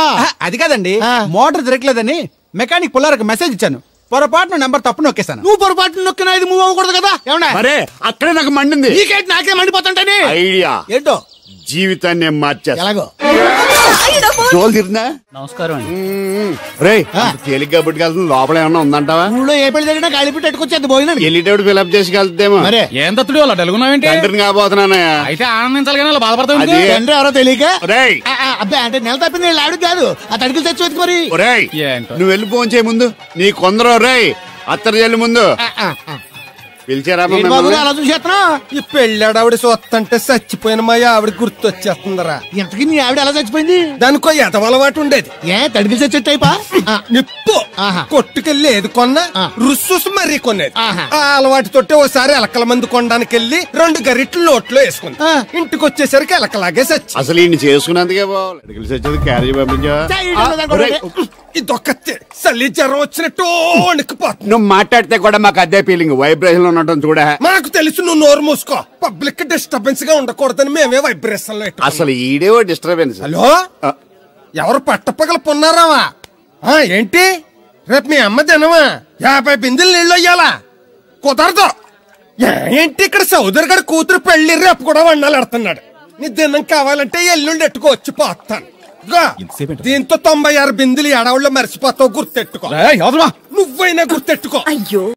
అది కాదండి, మోటార్ తిరగలేదని మెకానిక్ పుల్లారకు మెసేజ్ ఇచ్చాను. పొరపాటున నెంబర్ తప్పు నొక్కేసాను. నువ్వు పొరపాటు నొక్కినా ఇది మూవ్ అవ్వకూడదు కదా. ఏమన్నా మరే అక్కడే నాకు మండింది. నీకేంటి నాకే మండిపోతుంటని ఐడియా ఏంటో జీవితాన్ని మార్చేస్తా. ఎలాగో జోలు తిరిగినా. నమస్కారం అండి. రే తేలిగ్గా పుట్టుకెళ్తుంది. లోపల ఏమన్నా ఉందంటావా? ఊళ్ళో ఏ పెళ్లి జరిగినా కలిపి ఎట్టుకొచ్చేది భోజనం. వెళ్ళేటప్పుడు ఫిలప్ చేసి వెళ్తేమో. మరే ఏం తత్తుడు అలా డలుగున్నావేంటి? తండ్రిని కాబోతున్నానయ్యా. అయితే ఆనందించాలి కానీ అలా బాధపడతావు. తండ్రి ఎవరో తెలియక. రేయ్ అబ్బాయి అంటే నెల తప్పింది ఆవిడ కాదు. ఆ తడికలు తెచ్చి మరి. రేయ్ నువ్వు వెళ్ళి ఫోన్ చేయ ముందు. నీ కొందరు రేయ్ అత్తరు చెల్లి ముందు పిలిచారా? అలా చూసేస్తున్నా. ఈ పెళ్ళాడావిడ సొత్తంటే చచ్చిపోయిన మా ఆవిడ గుర్తొచ్చేస్తుందరా. ఇంతకీ మీ ఆవిడ ఎలా చచ్చిపోయింది? దానికో ఎదవలవాటు ఉండేది. ఏ తడికి చచ్చే టైపా? నిప్పు కొట్టుకెళ్ళి ఏది కొన్నా రుస్సుస్ మరీ కొనేది. ఆ అలవాటుతోటే ఓసారి ఎలకల మందు కొనడానికి వెళ్ళి 2 గరిట్లు నోట్లో వేసుకుంది. ఇంటికి వచ్చేసరికి ఎలకలాగే చచ్చి. అసలు ఈయన చేసుకున్నందుకే చచ్చేది. క్యారేజ్ పంపించా. ఇదొక చలి జ్వరం వచ్చినట్టు నువ్వు మాట్లాడితే కూడా మాకు అదే ఫీలింగ్. వైబ్రేషన్ ఉండటం చూడ. మాకు తెలుసు, నువ్వు నోరు మూసుకో. పబ్లిక్ డిస్టర్బెన్స్ గా ఉండకూడదని మేమే వైబ్రేషన్ లో. అసలు ఈడే డిస్టర్బెన్స్. హలో ఎవరు పట్టపగల పొన్నారావా? ఏంటి రేపు మీ అమ్మ తినవా? 50 బిందెలు నీళ్ళు అయ్యాలా? కుదరదు. ఏంటి ఇక్కడ సోదరు గడి కూతురు పెళ్లి రేపు కూడా వండాలి ఆడుతున్నాడు. నీ దినం కావాలంటే ఎల్లుండి ఎట్టుకోవచ్చు పోతాను. దీంతో 96 బిందెలు ఎడవుల్లో మర్చిపోతావు. గుర్తెట్టుకో. నువ్వైనా గుర్తెట్టుకో. అయ్యో